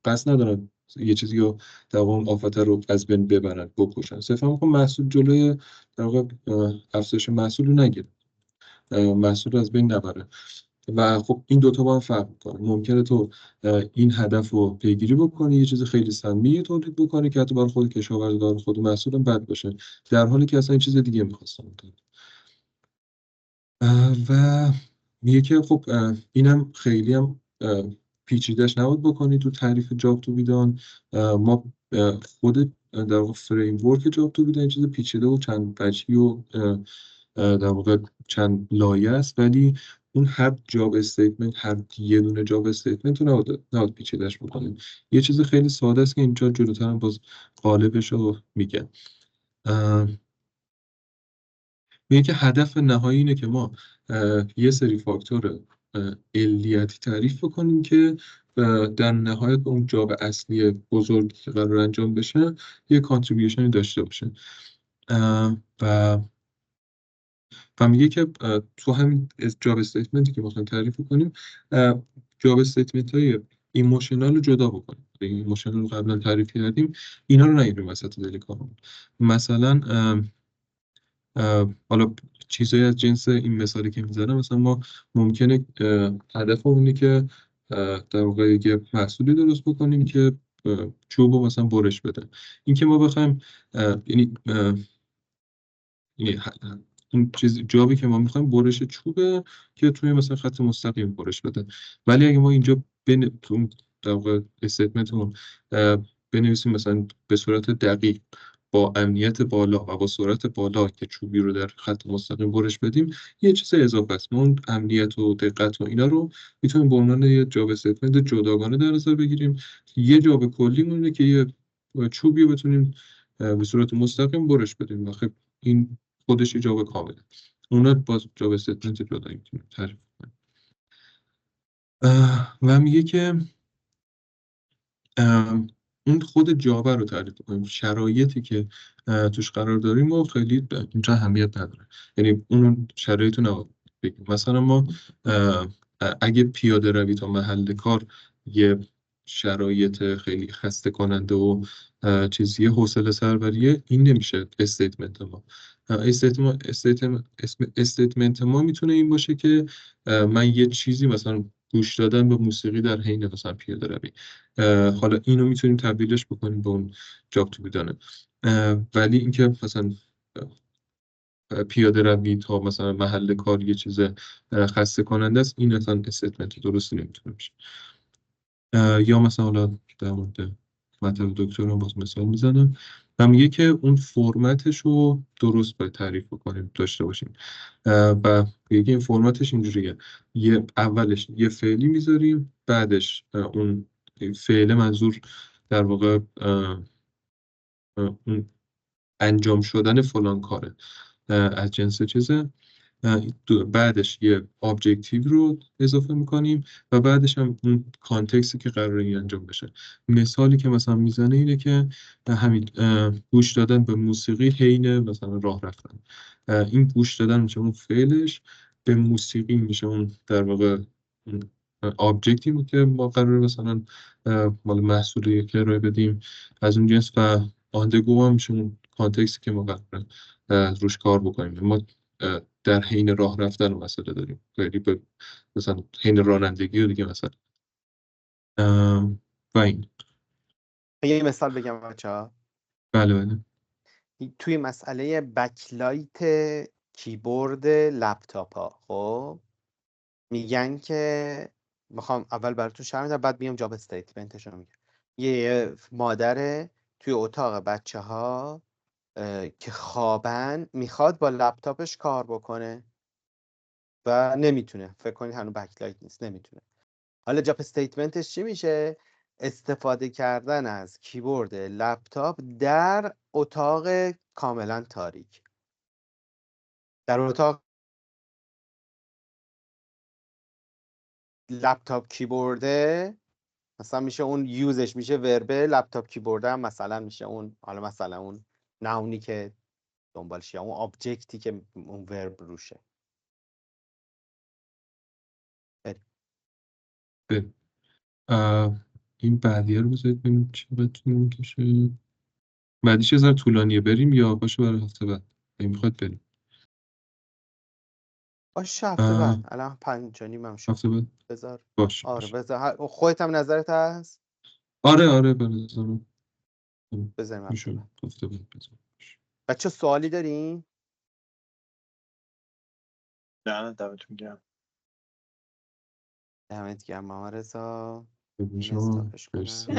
قصد ندارن یه چیزی رو در واقع اون آفت رو از بین ببرن، بکشن. صرفا میخوام محصول جلوی در واقع افزایش محصول رو نگیره، محصول رو از بین نبره. و خب این دوتا با هم فرق میکنه. ممکنه تو این هدف رو پیگیری بکنی، یه چیز خیلی سمی تولید بکنی که حتی برای خود کشاورزار خود محصولم بد باشه، در حالی که اصلا این چیز دیگه میخواستم. و میگه که خب اینم خیلی هم پیچیده‌اش نباید بکنی تو تعریف جاب تو بیدان. ما خود در واقع فریم ورک جاب تو بیدان چیز پیچیده و چند وجهی و در واقع چند لایه است، ولی اون هر جاب استیتمنت، هر یه دونه جاب استیتمنت رو نباید پیچیده‌اش بکنیم. یه چیز خیلی ساده است که اینجا جلوتر هم باز قالبش رو میگه. میگه که هدف نهایی اینه که ما یه سری فاکتور علیتی تعریف بکنیم که در نهایت به اون جاب اصلی بزرگ که قرار انجام بشه یه کانتریبیوشنی داشته باشه. و میگه که تو همین جاب استیتمنتی که میخوایم تعریف کنیم، جاب استیتمنت های ایموشنال رو جدا بکنیم. ایموشنال رو قبلا تعریف کردیم، اینا رو نگیریم وسط دل کارمون. مثلا حالا چیزایی از جنس این مثالی که میزنم، مثلا ما ممکنه هدفمون اینه که در واقع یه محصولی درست بکنیم که چوب رو مثلا برش بده. این که ما بخوایم یعنی اون جابی که ما میخوایم برش چوبه که توی مثلا خط مستقیم برش بده. ولی اگه ما اینجا تو در واقع استیتمنتمون بنویسیم مثلا به صورت دقیق با امنیت بالا و با سرعت بالا که چوبی رو در خط مستقیم برش بدیم، یه چیز اضافه است. ما اون امنیت و دقت و اینا رو میتونیم به عنوان یه جاب استیتمنت جداگانه در نظر بگیریم. یه جاب کلی مونه که یه چوبی رو بتونیم به صورت مستقیم برش بدیم. و خب این خودش یه جاب کامله. اونا باز جاب استیتمنت جدایی میتونیم تعریف کنیم. و میگه که اون خود جابه رو تعریف کنیم، شرایطی که توش قرار داریم و خیلی اینجا اهمیت نداره. یعنی اون شرایط رو بگیم. مثلا ما اگه پیاده روی تا محل کار یه شرایط خیلی خسته کننده و چیزی حوصله سربریه، این نمیشه استیتمنت ما. استیتمنت ما میتونه این باشه که من یه چیزی مثلا گوش دادن به موسیقی در حین مثلا پیاده روی، حالا اینو میتونیم تبدیلش بکنیم به اون جاب تو بیدانه. ولی اینکه مثلا پیاده روی تا مثلا محل کار یه چیز خسته کننده است، این اصلا استیتمنت درستی نمیتونه بشه. یا مثلا حالا در مورد مطلب دکتر هم باز مثال میزنم و میگه که اون فرمتش رو درست باید تعریف بکنیم، داشته باشیم. و میگه این فرمتش اینجوریه: اولش یه فعلی میذاریم، بعدش اون فعل منظور در واقع اون انجام شدن فلان کاره از جنس چیزه. بعدش یه ابجکتیو رو اضافه میکنیم و بعدش هم اون کانتکستی که قراره این انجام بشه. مثالی که مثلا میزنه اینه که همین گوش دادن به موسیقی حین مثلا راه رفتن. این گوش دادن میشه اون فعلش، به موسیقی میشه اون در واقع ابجکتیو که ما قراره مثلا مال محصولی که ارائه بدیم از اون جنس، و آندگو هم میشه اون کانتکستی که ما قراره روش کار بکنیم. ما در حین راه رفتن مسئله داریم، یعنی مثلا حین رانندگی و دیگه مثلا و این. یه مثال بگم بچه‌ها. بله بله. توی مسئله بکلایت کیبورد لپتاپ ها، خب میگن که میخوام اول براتون شرح بدم بعد میام جاب استیتمنتش رو میگم. یه مادر توی اتاق بچه ها که خوابن میخواد با لپتاپش کار بکنه و نمیتونه. فکر کنید هنوز بکلایت نیست، نمیتونه. حالا جاب استیتمنتش چی میشه؟ استفاده کردن از کیبورد لپتاپ در اتاق کاملا تاریک. در اتاق لپتاپ کیبورده مثلا میشه اون یوزش میشه وربه، لپتاپ کیبورد هم مثلا میشه اون، حالا مثلا اون ناونی که دنبالش یا اون آبجکتی که اون ورب روشه. این بعدیه رو بذارید ببینیم چقدر طول میکشه. بعدیش یه ذره طولانیه، بریم یا باشه برای هفته بعد؟ میخواد بریم باشه هفته بعد، الان 5:30 هم شد. هفته بعد بذار باشه آره باشه. بذار خودت هم نظرت هست. آره بذارم بذاریم هفته میشه بعد. هفته بعد بذارم. بچه سوالی دارین؟ نه دمتون گرم. دمت گرم محمد رضا. این ببین شما استاپش کنم. مرسی.